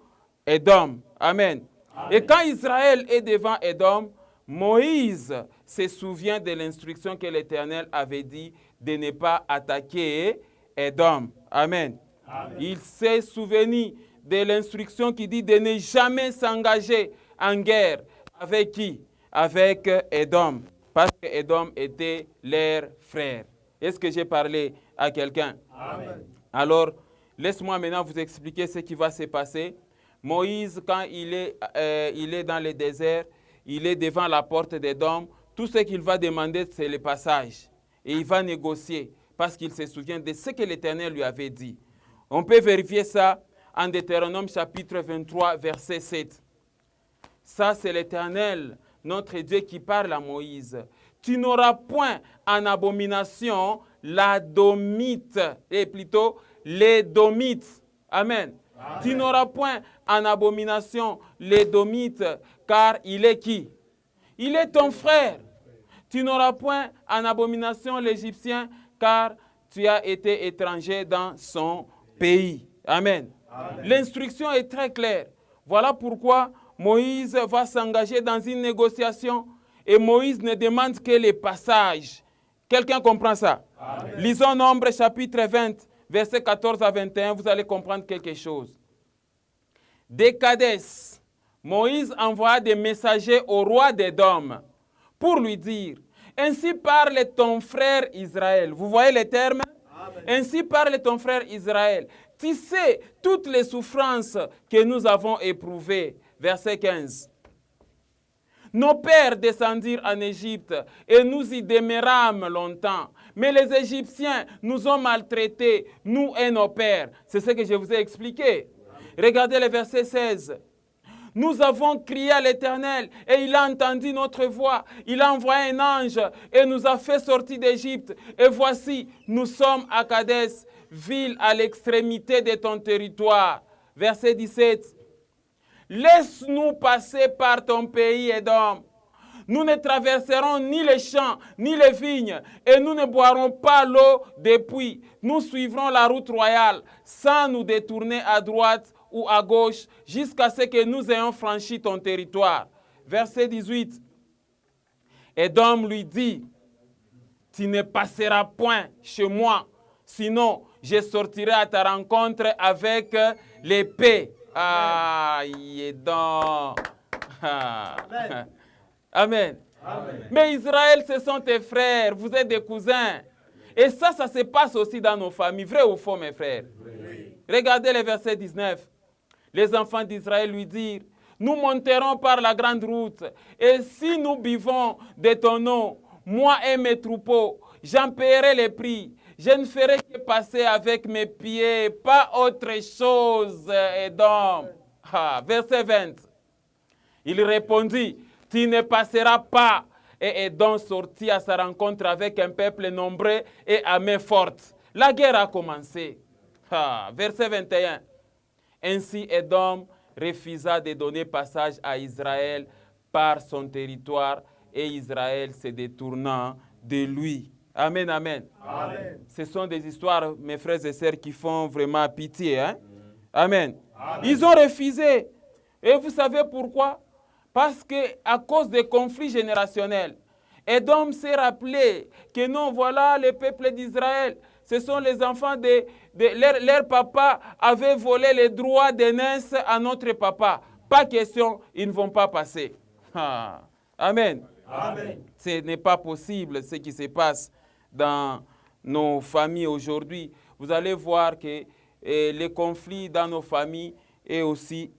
Édom. Amen. Amen. Et quand Israël est devant Édom, Moïse se souvient de l'instruction que l'Éternel avait dit de ne pas attaquer Édom. Amen. Amen. Il s'est souvenu de l'instruction qui dit de ne jamais s'engager en guerre. Avec qui? Avec Édom. Parce que Édom était leur frère. Est-ce que j'ai parlé à quelqu'un? Amen. Alors, laisse-moi maintenant vous expliquer ce qui va se passer. Moïse, quand il est dans le désert, il est devant la porte d'Édom. Tout ce qu'il va demander, c'est le passage. Et il va négocier parce qu'il se souvient de ce que l'Éternel lui avait dit. On peut vérifier ça en Deutéronome chapitre 23, verset 7. Ça, c'est l'Éternel, notre Dieu, qui parle à Moïse. Tu n'auras point en abomination l'Adomite, et plutôt l'Édomite. Amen. Amen. Tu n'auras point en abomination l'Édomite, car il est qui? Il est ton frère. Tu n'auras point en abomination l'Égyptien, car tu as été étranger dans son pays. Amen. Amen. L'instruction est très claire. Voilà pourquoi Moïse va s'engager dans une négociation et Moïse ne demande que les passages. Quelqu'un comprend ça? Amen. Lisons Nombre chapitre 20, versets 14 à 21, vous allez comprendre quelque chose. De Kadès, Moïse envoya des messagers au roi d'Édom pour lui dire, ainsi parle ton frère Israël. Vous voyez les termes? Amen. Ainsi parle ton frère Israël. Tu sais toutes les souffrances que nous avons éprouvées. Verset 15. Nos pères descendirent en Égypte et nous y demeurâmes longtemps. Mais les Égyptiens nous ont maltraités, nous et nos pères. C'est ce que je vous ai expliqué. Regardez le verset 16. Nous avons crié à l'Éternel et il a entendu notre voix. Il a envoyé un ange et nous a fait sortir d'Égypte. Et voici, nous sommes à Kadès, ville à l'extrémité de ton territoire. Verset 17. Laisse-nous passer par ton pays, Édom. Nous ne traverserons ni les champs, ni les vignes, et nous ne boirons pas l'eau des puits. Nous suivrons la route royale, sans nous détourner à droite ou à gauche, jusqu'à ce que nous ayons franchi ton territoire. Verset 18. Édom lui dit, tu ne passeras point chez moi, sinon je sortirai à ta rencontre avec l'épée. Édom. Amen. Amen. Amen. Mais Israël, ce sont tes frères, vous êtes des cousins. Et ça se passe aussi dans nos familles. Vrai ou faux, mes frères? Oui. Regardez le verset 19. Les enfants d'Israël lui dirent, nous monterons par la grande route. Et si nous buvons de ton eau, moi et mes troupeaux, j'en paierai les prix. Je ne ferai que passer avec mes pieds, pas autre chose, Édom. Verset 20. Il répondit, tu ne passeras pas. Et Édom sortit à sa rencontre avec un peuple nombreux et à main forte. La guerre a commencé. Verset 21. Ainsi, Édom refusa de donner passage à Israël par son territoire et Israël se détournant de lui. Amen, amen. Amen. Ce sont des histoires, mes frères et sœurs, qui font vraiment pitié. Hein? Amen. Amen. Ils ont refusé. Et vous savez pourquoi? Parce qu'à cause des conflits générationnels, Édom s'est rappelé que non, voilà le peuple d'Israël. Ce sont les enfants de leur papa avait volé les droits d'aînesse à notre papa. Pas question, ils ne vont pas passer. Ah. Amen. Amen. Ce n'est pas possible ce qui se passe dans nos familles aujourd'hui. Vous allez voir que les conflits dans nos familles est aussi,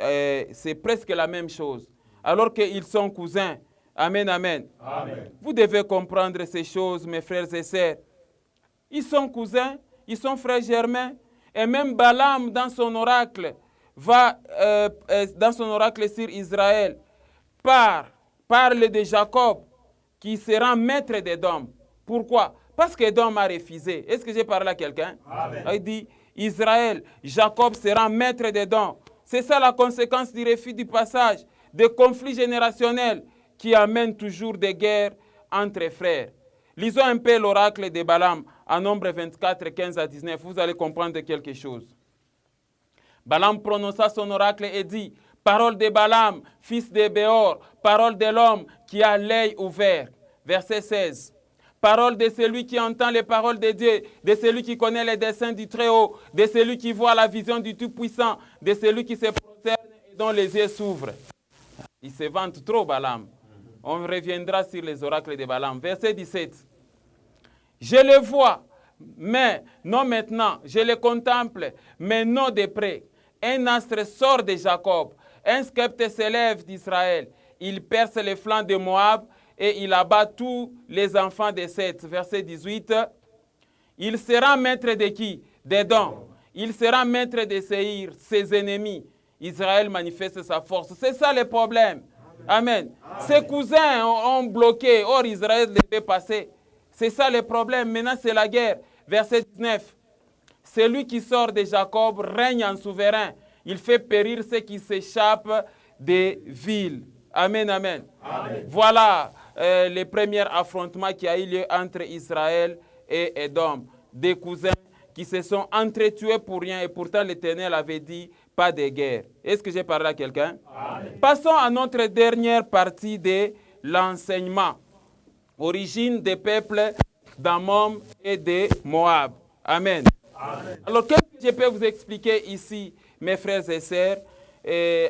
c'est presque la même chose. Alors qu'ils sont cousins. Amen, amen. Amen. Vous devez comprendre ces choses, mes frères et sœurs. Ils sont cousins, ils sont frères germains. Et même Balaam, dans son oracle, dans son oracle sur Israël, parle de Jacob, qui sera maître d'Édom. Pourquoi? Parce qu'Édom a refusé. Est-ce que j'ai parlé à quelqu'un? Il dit, Israël, Jacob sera maître d'Édom. C'est ça la conséquence du refus du passage, des conflits générationnels qui amènent toujours des guerres entre frères. Lisons un peu l'oracle de Balaam en Nombre 24, 15 à 19. Vous allez comprendre quelque chose. Balaam prononça son oracle et dit, parole de Balaam, fils de Béor, parole de l'homme qui a l'œil ouvert. Verset 16. Parole de celui qui entend les paroles de Dieu, de celui qui connaît les desseins du Très-Haut, de celui qui voit la vision du Tout-Puissant, de celui qui se prosterne et dont les yeux s'ouvrent. Il se vante trop, Balaam. On reviendra sur les oracles de Balaam. Verset 17. Je le vois, mais non maintenant. Je le contemple, mais non de près. Un astre sort de Jacob. Un sceptre s'élève d'Israël. Il perce les flancs de Moab et il abat tous les enfants de Seth. Verset 18. Il sera maître de qui? D'Édom. Il sera maître de Séhir, ses ennemis. Israël manifeste sa force. C'est ça le problème. Amen. Ses cousins ont bloqué. Or, Israël devait passer. C'est ça le problème. Maintenant, c'est la guerre. Verset 19. Celui qui sort de Jacob règne en souverain. Il fait périr ceux qui s'échappent des villes. Amen, amen. Amen. Voilà le premier affrontement qui a eu lieu entre Israël et Édom. Des cousins qui se sont entretués pour rien et pourtant l'Éternel avait dit pas de guerre. Est-ce que j'ai parlé à quelqu'un? Passons à notre dernière partie de l'enseignement. Origine des peuples d'Ammon et de Moab. Amen. Amen. Alors, qu'est-ce que je peux vous expliquer ici, mes frères et sœurs,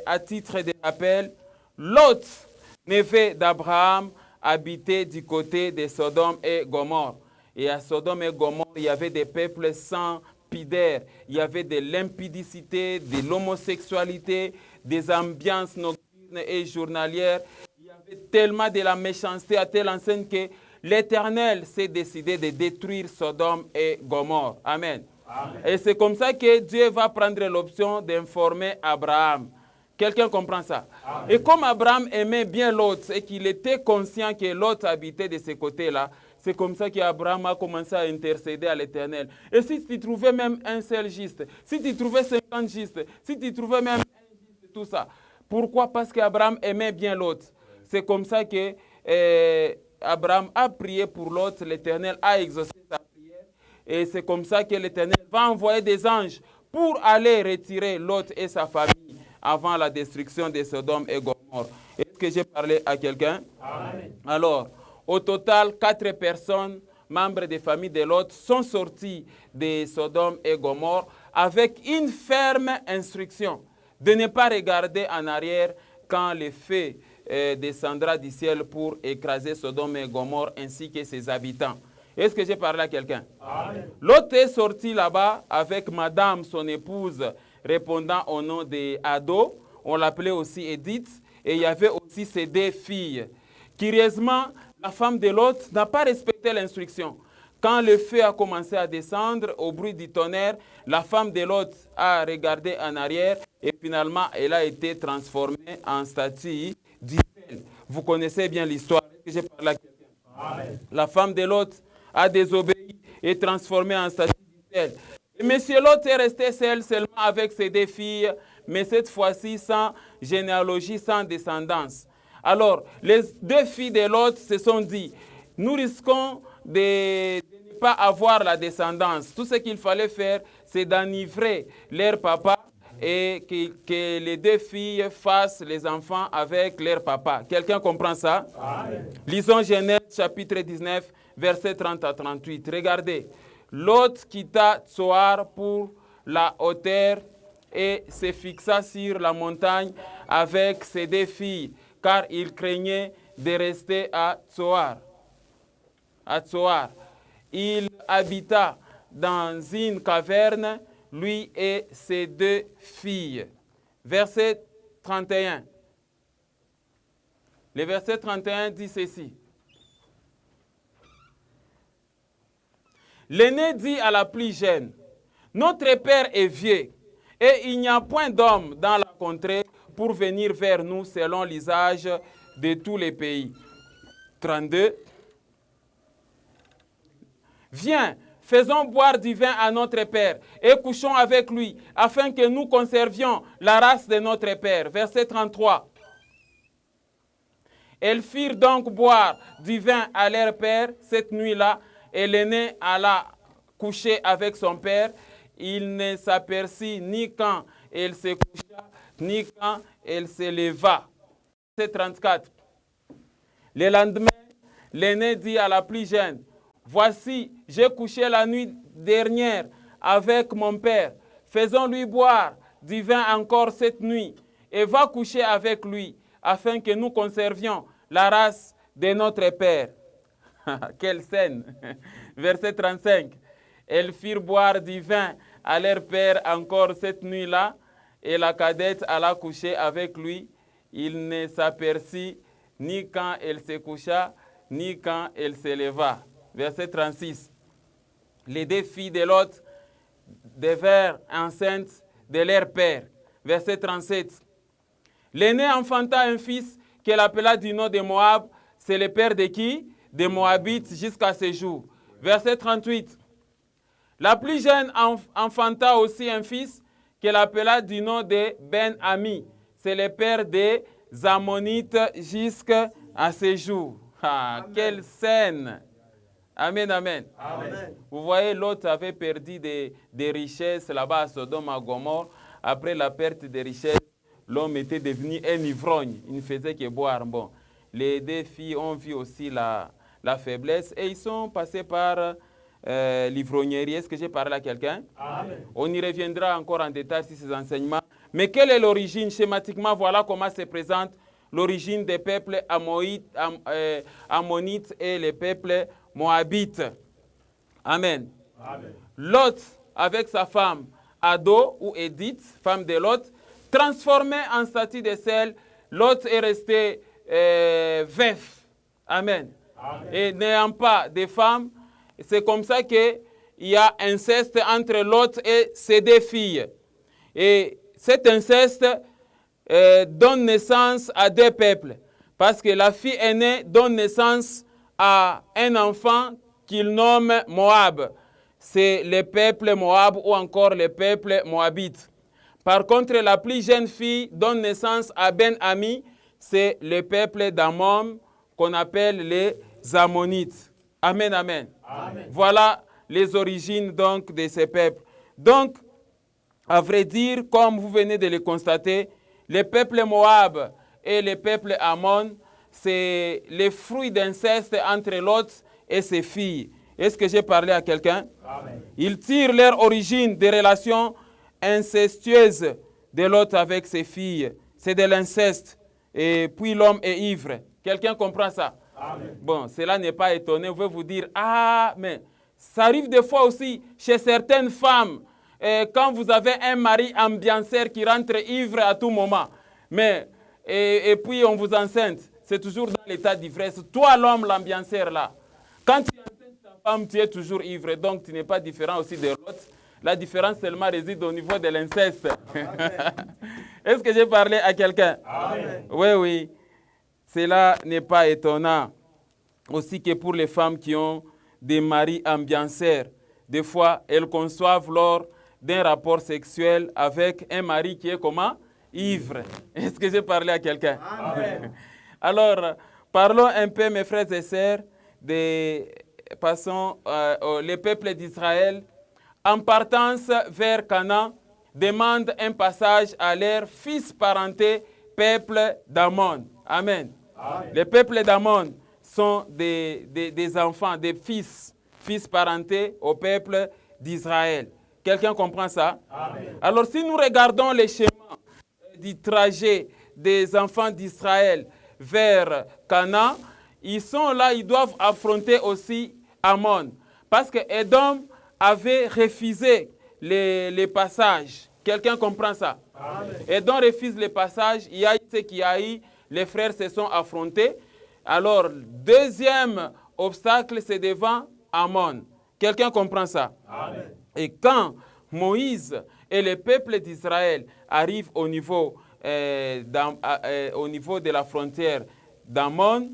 à titre de rappel? Lot, neveu d'Abraham, habitait du côté de Sodome et Gomorrhe. Et à Sodome et Gomorrhe, il y avait des peuples sans pudeur. Il y avait de l'impudicité, de l'homosexualité, des ambiances nocturnes et journalières. Il y avait tellement de la méchanceté à telle enseigne que l'Éternel s'est décidé de détruire Sodome et Gomorrhe. Amen. Amen. Et c'est comme ça que Dieu va prendre l'option d'informer Abraham. Quelqu'un comprend ça? Amen. Et comme Abraham aimait bien Lot et qu'il était conscient que Lot habitait de ce côté-là, c'est comme ça qu'Abraham a commencé à intercéder à l'Éternel. Et si tu trouvais même un seul juste, si tu trouvais 50 justes, si tu trouvais même un juste, tout ça. Pourquoi? Parce qu'Abraham aimait bien Lot. C'est comme ça que Abraham a prié pour Lot, l'Éternel a exaucé sa prière. Et c'est comme ça que l'Éternel va envoyer des anges pour aller retirer Lot et sa famille avant la destruction de Sodome et Gomorrhe. Est-ce que j'ai parlé à quelqu'un? Amen. Alors, au total, 4 personnes, membres des familles de Lot, sont sortis de Sodome et Gomorrhe avec une ferme instruction de ne pas regarder en arrière quand le feu descendra du ciel pour écraser Sodome et Gomorrhe ainsi que ses habitants. Est-ce que j'ai parlé à quelqu'un? Amen. Lot est sorti là-bas avec madame, son épouse, répondant au nom d'Ado. On l'appelait aussi Edith. Et il y avait aussi ses 2 filles. Curieusement, la femme de Lot n'a pas respecté l'instruction. Quand le feu a commencé à descendre, au bruit du tonnerre, la femme de Lot a regardé en arrière et finalement, elle a été transformée en statue d'Israël. Vous connaissez bien l'histoire. J'ai parlé à quelqu'un. Amen. La femme de Lot a désobéi et transformée en statue d'Israël. Et M. Lot est resté seul seulement avec ses 2 filles, mais cette fois-ci sans généalogie, sans descendance. Alors, les deux filles de Lot se sont dit, nous risquons de ne pas avoir la descendance. Tout ce qu'il fallait faire, c'est d'enivrer leur papa et que les deux filles fassent les enfants avec leur papa. Quelqu'un comprend ça? Amen. Lisons Genèse chapitre 19, versets 30 à 38. Regardez. Lot quitta Tsoar pour la hauteur et se fixa sur la montagne avec ses deux filles, car il craignait de rester à Tsoar. Il habita dans une caverne, lui et ses deux filles. Verset 31. Le verset 31 dit ceci. L'aîné dit à la plus jeune, « Notre père est vieux, et il n'y a point d'homme dans la contrée pour venir vers nous selon l'usage de tous les pays. » 32. « Viens, faisons boire du vin à notre père et couchons avec lui, afin que nous conservions la race de notre père. » Verset 33. Elles firent donc boire du vin à leur père cette nuit-là, et l'aîné alla coucher avec son père. Il ne s'aperçut ni quand elle se coucha, ni quand elle se leva. Verset 34. Le lendemain, l'aîné dit à la plus jeune, « Voici, j'ai couché la nuit dernière avec mon père. Faisons-lui boire du vin encore cette nuit, et va coucher avec lui, afin que nous conservions la race de notre père. » Quelle scène! Verset 35. Elles firent boire du vin à leur père encore cette nuit-là, et la cadette alla coucher avec lui. Il ne s'aperçut ni quand elle se coucha, ni quand elle se leva. Verset 36. Les deux filles de Lot devinrent enceintes de leur père. Verset 37. L'aîné enfanta un fils qu'elle appela du nom de Moab. C'est le père de qui? Des Moabites jusqu'à ce jour. Verset 38. La plus jeune enfanta aussi un fils qu'elle appela du nom de Ben-Ami. C'est le père des Ammonites jusqu'à ce jour. Ah, quelle scène! Amen, amen, Amen. Vous voyez, Lot avait perdu des richesses là-bas à Sodome, à Gomorrhe. Après la perte des richesses, l'homme était devenu un ivrogne. Il ne faisait que boire. Bon, les deux filles ont vu aussi la faiblesse et ils sont passés par l'ivrognerie. Est-ce que j'ai parlé à quelqu'un? Amen. On y reviendra encore en détail sur ces enseignements. Mais quelle est l'origine? Schématiquement, voilà comment se présente l'origine des peuples ammonites et les peuples moabites. Amen. Amen. Lot, avec sa femme Ado ou Édith, femme de Lot, transformée en statue de sel, Lot est resté veuf. Amen. Amen. Et n'ayant pas de femme, c'est comme ça qu'il y a inceste entre Lot et ses deux filles. Et cet inceste donne naissance à deux peuples. Parce que la fille aînée donne naissance à un enfant qu'il nomme Moab. C'est le peuple Moab ou encore le peuple Moabite. Par contre, la plus jeune fille donne naissance à Ben-Ami. C'est le peuple d'Ammon qu'on appelle les Ammonites. Amen, amen. Amen. Voilà les origines donc de ces peuples. Donc, à vrai dire, comme vous venez de le constater, le peuple Moab et le peuple Ammon, c'est les fruits d'inceste entre Lot et ses filles. Est-ce que j'ai parlé à quelqu'un? Amen. Ils tirent leur origine des relations incestueuses de Lot avec ses filles. C'est de l'inceste. Et puis l'homme est ivre. Quelqu'un comprend ça? Amen. Bon, cela n'est pas étonnant. Vous pouvez vous dire, ah, mais ça arrive des fois aussi chez certaines femmes, quand vous avez un mari ambianceur qui rentre ivre à tout moment. Mais, et puis on vous enceinte. C'est toujours dans l'état d'ivresse. Toi, l'homme, l'ambianceur là, quand tu enceintes ta femme, tu es toujours ivre. Donc, tu n'es pas différent aussi de l'autre. La différence seulement réside au niveau de l'inceste. Est-ce que j'ai parlé à quelqu'un? Amen. Oui, oui. Cela n'est pas étonnant. Aussi que pour les femmes qui ont des maris ambianceurs, des fois, elles conçoivent lors d'un rapport sexuel avec un mari qui est comment? Ivre. Est-ce que j'ai parlé à quelqu'un? Amen. Alors, parlons un peu, mes frères et sœurs, passons les peuples d'Israël. En partance vers Canaan, demandent un passage à leur fils parenté, peuple d'Ammon. Amen. Amen. Les peuples d'Ammon sont des enfants, des fils parentés au peuple d'Israël. Quelqu'un comprend ça? Amen. Alors, si nous regardons les schémas du trajet des enfants d'Israël vers Canaan, ils sont là, ils doivent affronter aussi Ammon. Parce que Édom avait refusé les passages. Quelqu'un comprend ça? Amen. Édom refuse les passages, il y a ce qu'il y a eu, les frères se sont affrontés. Alors, deuxième obstacle, c'est devant Ammon. Quelqu'un comprend ça? Amen. Et quand Moïse et le peuple d'Israël arrivent au niveau de la frontière d'Ammon,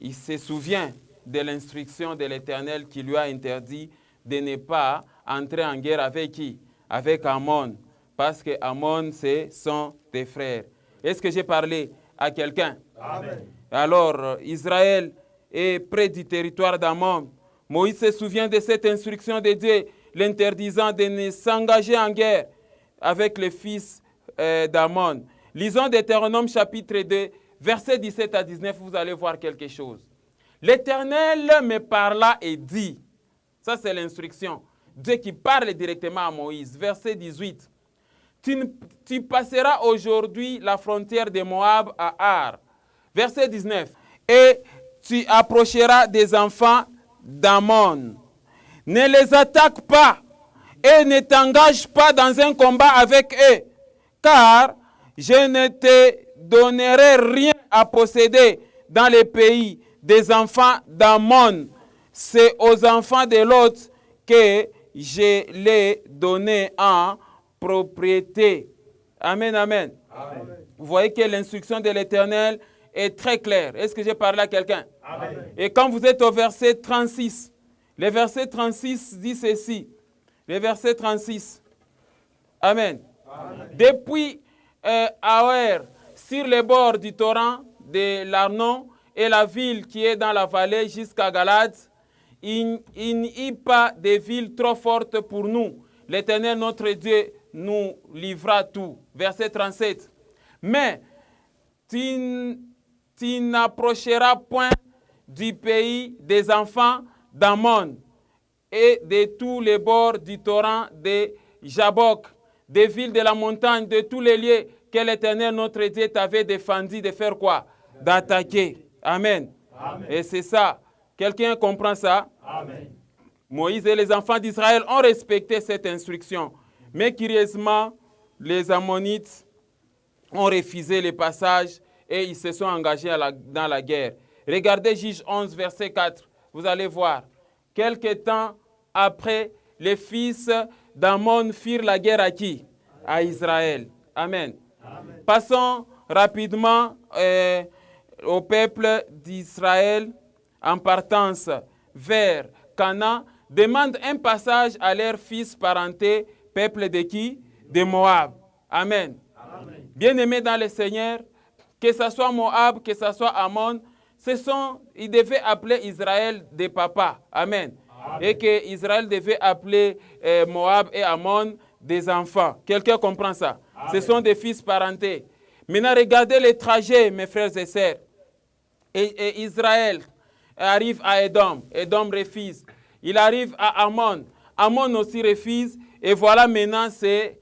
il se souvient de l'instruction de l'Éternel qui lui a interdit de ne pas entrer en guerre avec qui? Avec Ammon. Parce que Ammon, ce sont tes frères. Est-ce que j'ai parlé à quelqu'un? Amen. Alors, Israël est près du territoire d'Ammon. Moïse se souvient de cette instruction de Dieu, l'interdisant de ne s'engager en guerre avec les fils d'Ammon. Lisons Deutéronome chapitre 2, versets 17 à 19, vous allez voir quelque chose. L'Éternel me parla et dit, ça c'est l'instruction, Dieu qui parle directement à Moïse, verset 18. Tu passeras aujourd'hui la frontière de Moab à Ar. Verset 19. Et tu approcheras des enfants d'Ammon. Ne les attaque pas et ne t'engage pas dans un combat avec eux, car je ne te donnerai rien à posséder dans les pays des enfants d'Ammon. C'est aux enfants de Lot que je l'ai donné en propriété. Amen, amen. Amen. Vous voyez que l'instruction de l'Éternel est très claire. Est-ce que j'ai parlé à quelqu'un? Amen. Et quand vous êtes au verset 36, le verset 36 dit ceci. Le verset 36. Amen. Amen. Depuis Aoer, sur les bords du torrent de l'Arnon et la ville qui est dans la vallée jusqu'à Galade, il n'y a pas de ville trop forte pour nous. L'Éternel, notre Dieu, nous livrera tout. Verset 37. Mais tu n'approcheras point du pays des enfants d'Ammon et de tous les bords du torrent de Jabok, des villes de la montagne, de tous les lieux que l'Éternel, notre Dieu, t'avait défendu de faire quoi? D'attaquer. Amen. Amen. Et c'est ça. Quelqu'un comprend ça? Amen. Moïse et les enfants d'Israël ont respecté cette instruction. Mais curieusement, les Ammonites ont refusé les passages et ils se sont engagés dans la guerre. Regardez Juge 11, verset 4. Vous allez voir. Quelque temps après, les fils d'Ammon firent la guerre à qui? À Israël. Amen. Amen. Passons rapidement au peuple d'Israël en partance vers Canaan, demande un passage à leurs fils parentés, peuple de qui? De Moab. Amen. Amen. Bien-aimés dans le Seigneur, que ce soit Moab, que ce soit Ammon, ils devaient appeler Israël des papas. Amen. Amen. Et que Israël devait appeler Moab et Ammon des enfants. Quelqu'un comprend ça? Amen. Ce sont des fils parentés. Maintenant, regardez les trajets, mes frères et sœurs. Et Israël arrive à Édom. Édom refuse. Il arrive à Ammon. Ammon aussi refuse. Et voilà maintenant, c'est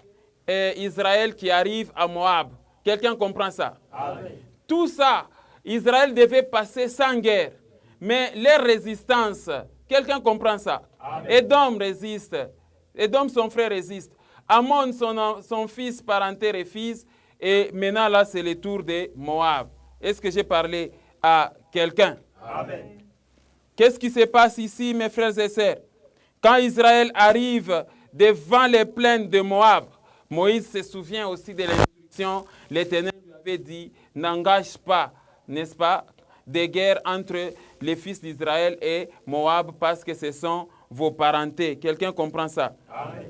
Israël qui arrive à Moab. Quelqu'un comprend ça? Amen. Tout ça, Israël devait passer sans guerre. Mais leur résistance, quelqu'un comprend ça? Amen. Édom résiste. Édom, son frère, résiste. Ammon, son fils parenté, refuse. Et maintenant, là, c'est le tour de Moab. Est-ce que j'ai parlé à quelqu'un? Amen. Qu'est-ce qui se passe ici, mes frères et sœurs? Quand Israël arrive devant les plaines de Moab, Moïse se souvient aussi de l'instruction. L'Éternel lui avait dit, n'engage pas, n'est-ce pas, de guerre entre les fils d'Israël et Moab, parce que ce sont vos parentés. Quelqu'un comprend ça?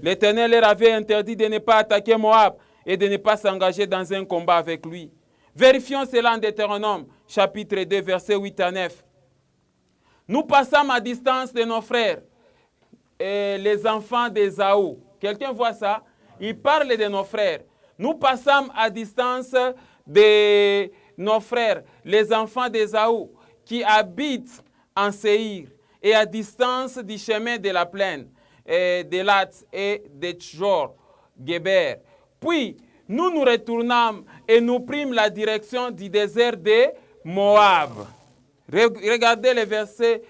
L'Éternel leur avait interdit de ne pas attaquer Moab et de ne pas s'engager dans un combat avec lui. Vérifions cela en Deutéronome, chapitre 2, versets 8 à 9. Nous passâmes à distance de nos frères, les enfants d'Ésaü. Quelqu'un voit ça? Il parle de nos frères. Nous passâmes à distance de nos frères, les enfants d'Ésaü, qui habitent en Séhir, et à distance du chemin de la plaine, de Latz et de Tjor, Géber. Puis, nous nous retournâmes et nous prîmes la direction du désert de Moab. Regardez le verset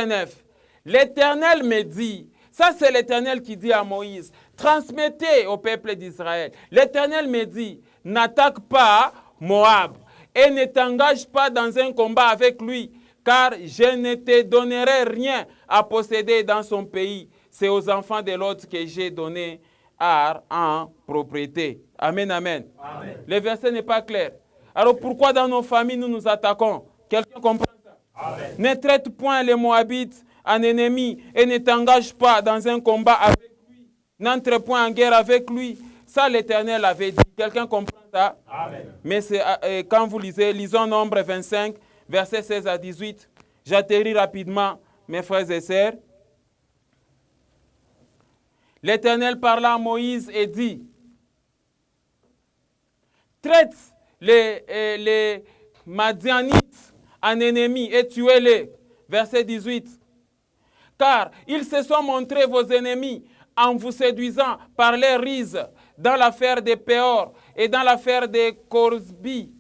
9. L'Éternel me dit, ça c'est l'Éternel qui dit à Moïse, transmettez au peuple d'Israël. L'Éternel me dit, n'attaque pas Moab et ne t'engage pas dans un combat avec lui, car je ne te donnerai rien à posséder dans son pays. C'est aux enfants de l'autre que j'ai donné Ar en propriété. Amen, amen. Amen. Le verset n'est pas clair. Alors pourquoi dans nos familles nous nous attaquons? Quelqu'un comprend ça? Amen. Ne traite point les Moabites en ennemi et ne t'engage pas dans un combat avec lui. N'entre point en guerre avec lui. Ça, l'Éternel avait dit. Quelqu'un comprend ça? Amen. Mais quand vous lisons Nombre 25, versets 16 à 18, j'atterris rapidement, mes frères et sœurs. L'Éternel parla à Moïse et dit, traite les Madianites en ennemis et tuez-les. Verset 18. Car ils se sont montrés vos ennemis en vous séduisant par les rises dans l'affaire de Péor et dans l'affaire de Corzbi,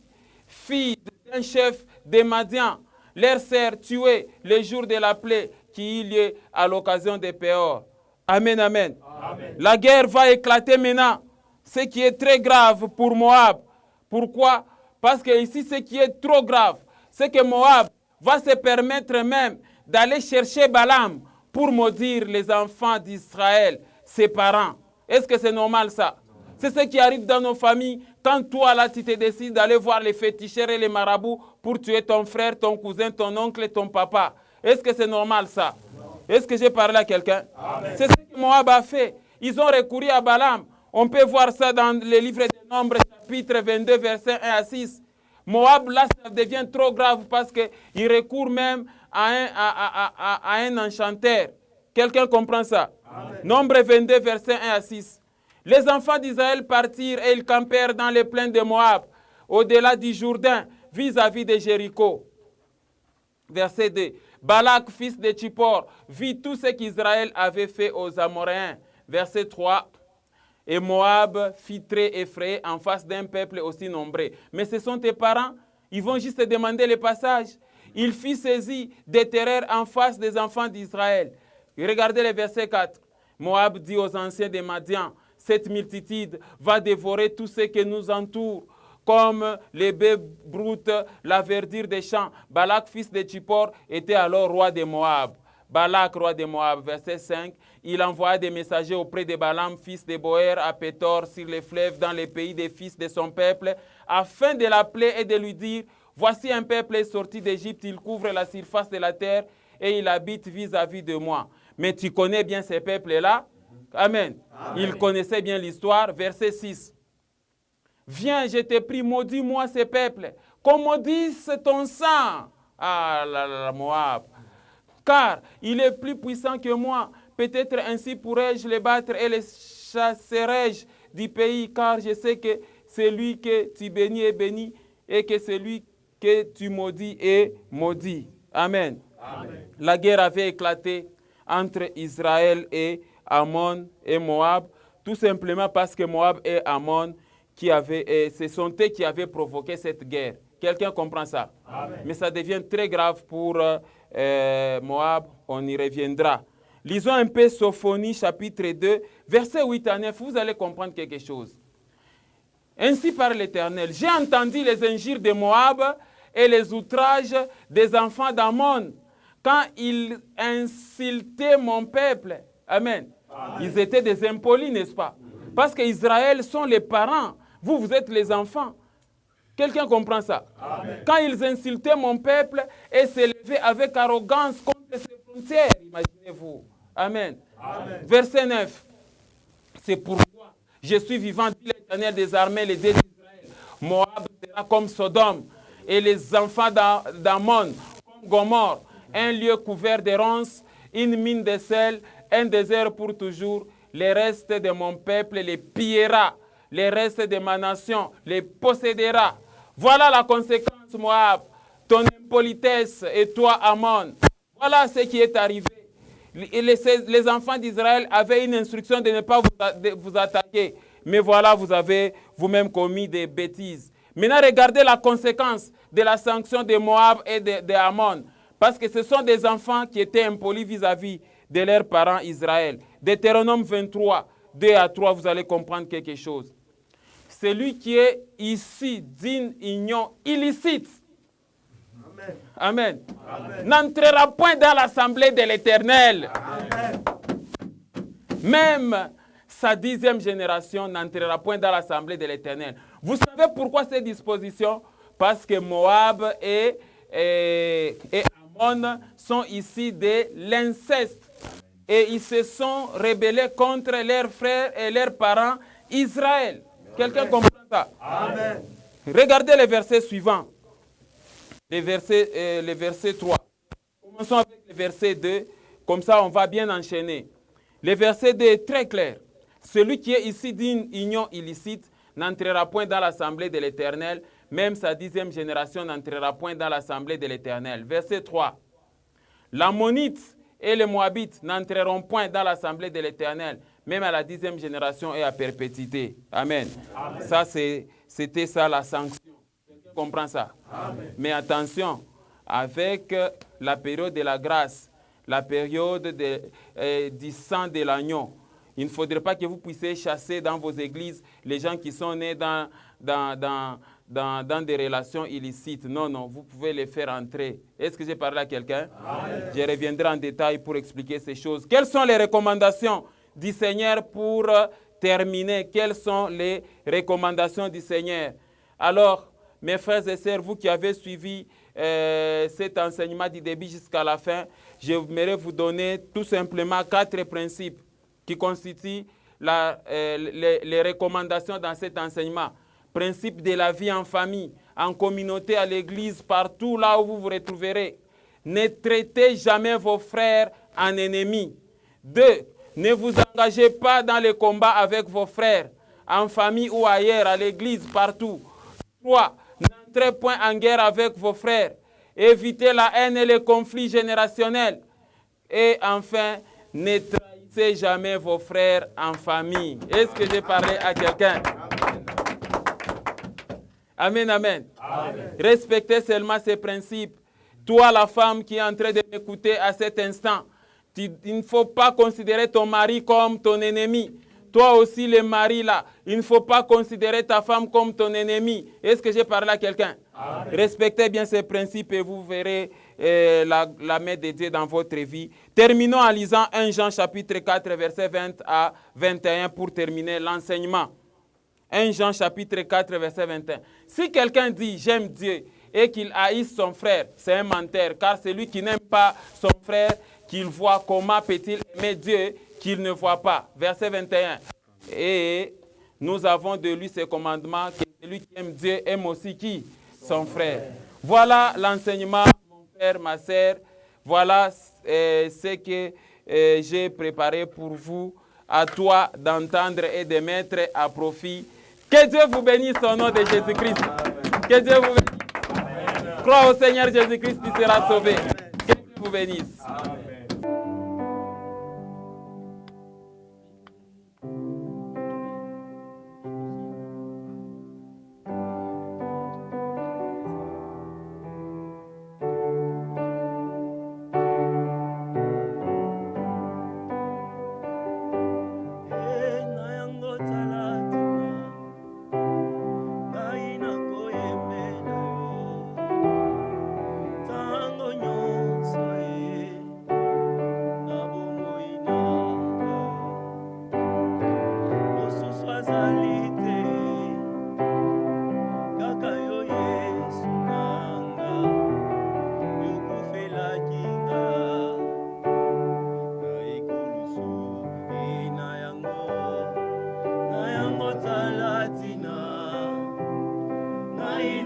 fille d'un chef de Madian, leur sœur tuée le jour de la plaie qui eut lieu à l'occasion de Péor. Amen, amen. Amen. La guerre va éclater maintenant, ce qui est très grave pour Moab. Pourquoi? Parce que ici, ce qui est trop grave, c'est que Moab va se permettre même d'aller chercher Balaam pour maudire les enfants d'Israël, ses parents. Est-ce que c'est normal ça? C'est ce qui arrive dans nos familles quand toi là tu te décides d'aller voir les féticheurs et les marabouts pour tuer ton frère, ton cousin, ton oncle et ton papa. Est-ce que c'est normal ça? Est-ce que j'ai parlé à quelqu'un? C'est ce que Moab a fait. Ils ont recouru à Balaam. On peut voir ça dans le livre des Nombres, chapitre 22, versets 1 à 6. Moab, là, ça devient trop grave parce qu'il recourt même à un enchanteur. Quelqu'un comprend ça? Amen. Nombre 22, versets 1 à 6. Les enfants d'Israël partirent et ils campèrent dans les plaines de Moab, au-delà du Jourdain, vis-à-vis de Jéricho. Verset 2. Balak, fils de Tzippor, vit tout ce qu'Israël avait fait aux Amoréens. Verset 3. Et Moab fit très effrayé en face d'un peuple aussi nombreux. Mais ce sont tes parents, ils vont juste demander le passage. Il fit saisi des terreurs en face des enfants d'Israël. Regardez le verset 4. Moab dit aux anciens de Madian, cette multitude va dévorer tout ce qui nous entoure, comme les baies broutes, la verdure des champs. Balak, fils de Tzippor, était alors roi de Moab. Balak, roi de Moab, verset 5, il envoya des messagers auprès de Balaam, fils de Boer, à Pétor, sur les fleuves, dans les pays des fils de son peuple, afin de l'appeler et de lui dire, voici un peuple sorti d'Égypte, il couvre la surface de la terre et il habite vis-à-vis de moi. Mais tu connais bien ces peuples-là? Amen. Amen. Il connaissait bien l'histoire. Verset 6. Viens, je te prie, maudis-moi ces peuples, qu'on maudisse ton sang. Ah la Moab. Car il est plus puissant que moi. Peut-être ainsi pourrais-je les battre et les chasserai-je du pays, car je sais que celui que tu bénis est béni et que celui que tu maudis est maudit. Amen. Amen. La guerre avait éclaté entre Israël et Ammon et Moab, tout simplement parce que Moab et Ammon, ce sont eux qui avaient provoqué cette guerre. Quelqu'un comprend ça? Amen. Mais ça devient très grave pour Moab, on y reviendra. Lisons un peu Sophonie, chapitre 2, versets 8 à 9, vous allez comprendre quelque chose. Ainsi parle l'Éternel, j'ai entendu les injures de Moab et les outrages des enfants d'Ammon, quand ils insultaient mon peuple. Amen. Amen. Ils étaient des impolis, n'est-ce pas? Parce qu'Israël sont les parents, vous êtes les enfants. Quelqu'un comprend ça? Amen. Quand ils insultaient mon peuple et s'élevaient avec arrogance contre ses entière, imaginez-vous. Amen. Amen. Verset 9. C'est pourquoi je suis vivant, dit l'Éternel des armées, les dieux d'Israël. Moab sera comme Sodome, et les enfants d'Ammon comme Gomorrhe, un lieu couvert de ronces, une mine de sel, un désert pour toujours. Les restes de mon peuple les pillera, les restes de ma nation les possédera. Voilà la conséquence, Moab, ton impolitesse, et toi, Ammon. Voilà ce qui est arrivé. Les enfants d'Israël avaient une instruction de ne pas vous attaquer. Mais voilà, vous avez vous-même commis des bêtises. Maintenant, regardez la conséquence de la sanction de Moab et de Ammon. Parce que ce sont des enfants qui étaient impolis vis-à-vis de leurs parents Israël. Deutéronome 23, 2 à 3, vous allez comprendre quelque chose. Celui qui est issu d'une union illicite, Amen. Amen. N'entrera point dans l'assemblée de l'Éternel. Amen. Même sa 10e génération n'entrera point dans l'assemblée de l'Éternel. Vous savez pourquoi ces dispositions? Parce que Moab et Ammon sont ici de l'inceste. Et ils se sont rebellés contre leurs frères et leurs parents Israël. Quelqu'un comprend ça? Amen. Regardez les versets suivants. Les versets 3. Commençons avec le verset 2. Comme ça, on va bien enchaîner. Le verset 2 est très clair. Celui qui est ici d'une union illicite n'entrera point dans l'assemblée de l'Éternel. Même sa 10e génération n'entrera point dans l'assemblée de l'Éternel. Verset 3. L'Ammonite et les Moabites n'entreront point dans l'assemblée de l'Éternel. Même à la 10e génération et à perpétuité. Amen. Amen. Ça, c'était ça la sanction. Quelqu'un comprend ça? Amen. Mais attention, avec la période de la grâce, la période du sang de l'agneau, il ne faudrait pas que vous puissiez chasser dans vos églises les gens qui sont nés dans des relations illicites. Non, non, vous pouvez les faire entrer. Est-ce que j'ai parlé à quelqu'un? Je reviendrai en détail pour expliquer ces choses. Quelles sont les recommandations du Seigneur pour terminer? Quelles sont les recommandations du Seigneur? Alors, mes frères et sœurs, vous qui avez suivi cet enseignement du début jusqu'à la fin, j'aimerais vous donner tout simplement 4 principes qui constituent les recommandations dans cet enseignement. Principe de la vie en famille, en communauté, à l'église, partout là où vous vous retrouverez. Ne traitez jamais vos frères en ennemis. 2. Ne vous engagez pas dans les combats avec vos frères, en famille ou ailleurs, à l'église, partout. 3. N'entrez point en guerre avec vos frères. Évitez la haine et les conflits générationnels. Et enfin, ne trahissez jamais vos frères en famille. Est-ce que j'ai parlé à quelqu'un? Amen, amen. Amen. Respectez seulement ces principes. Toi, la femme qui est en train de m'écouter à cet instant, il ne faut pas considérer ton mari comme ton ennemi. Toi aussi, le mari là, il ne faut pas considérer ta femme comme ton ennemi. Est-ce que j'ai parlé à quelqu'un? Respectez bien ces principes et vous verrez la main de Dieu dans votre vie. Terminons en lisant 1 Jean chapitre 4, verset 20 à 21 pour terminer l'enseignement. 1 Jean chapitre 4, verset 21. Si quelqu'un dit « j'aime Dieu » et qu'il haïsse son frère, c'est un menteur, car celui qui n'aime pas son frère, qu'il voit, comment peut-il aimer Dieu qu'il ne voit pas? Verset 21. Et nous avons de lui ce commandement, que celui qui aime Dieu aime aussi qui? Son frère. Voilà l'enseignement, mon frère, ma sœur. Voilà ce que j'ai préparé pour vous, à toi d'entendre et de mettre à profit. Que Dieu vous bénisse au nom de Jésus-Christ. Que Dieu vous bénisse. Crois au Seigneur Jésus-Christ, tu seras sauvé. Que Dieu vous bénisse.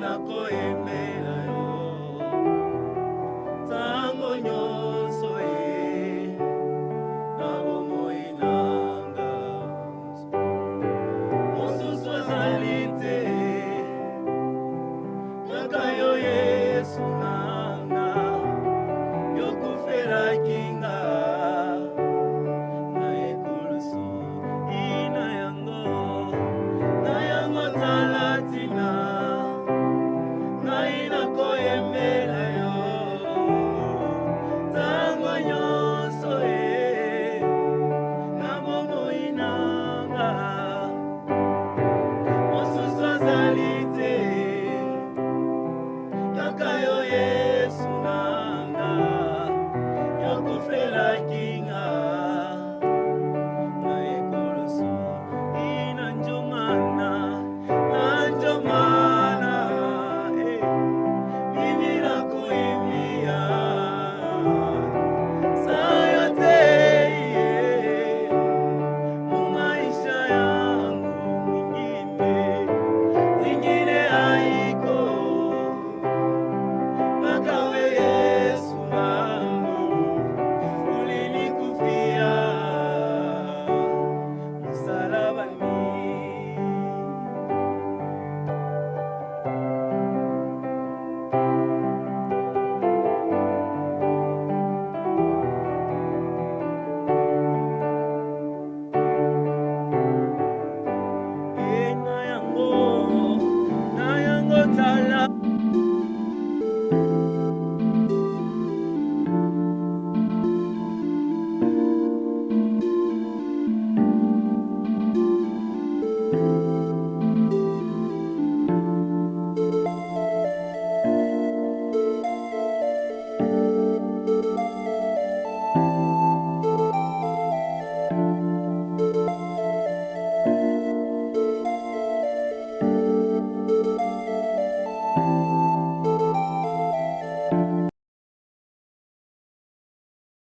nakoyembela yo ntango nyonso na bomoi nanga mosusu azali te kaka yo Yesu nanga yokufelaki nga na ekulusu ina yango tala tina ngai nakoyembela yo ntango nyonso na bomoi nanga mosusu azali te kaka yo Yesu nanga yokufelaki nga na ekulusu ina njomana mimi nakuimbia saa yote mu maisha yangu, mwingine haiko mpaka we Yesu wangu ulinikufia msalabani.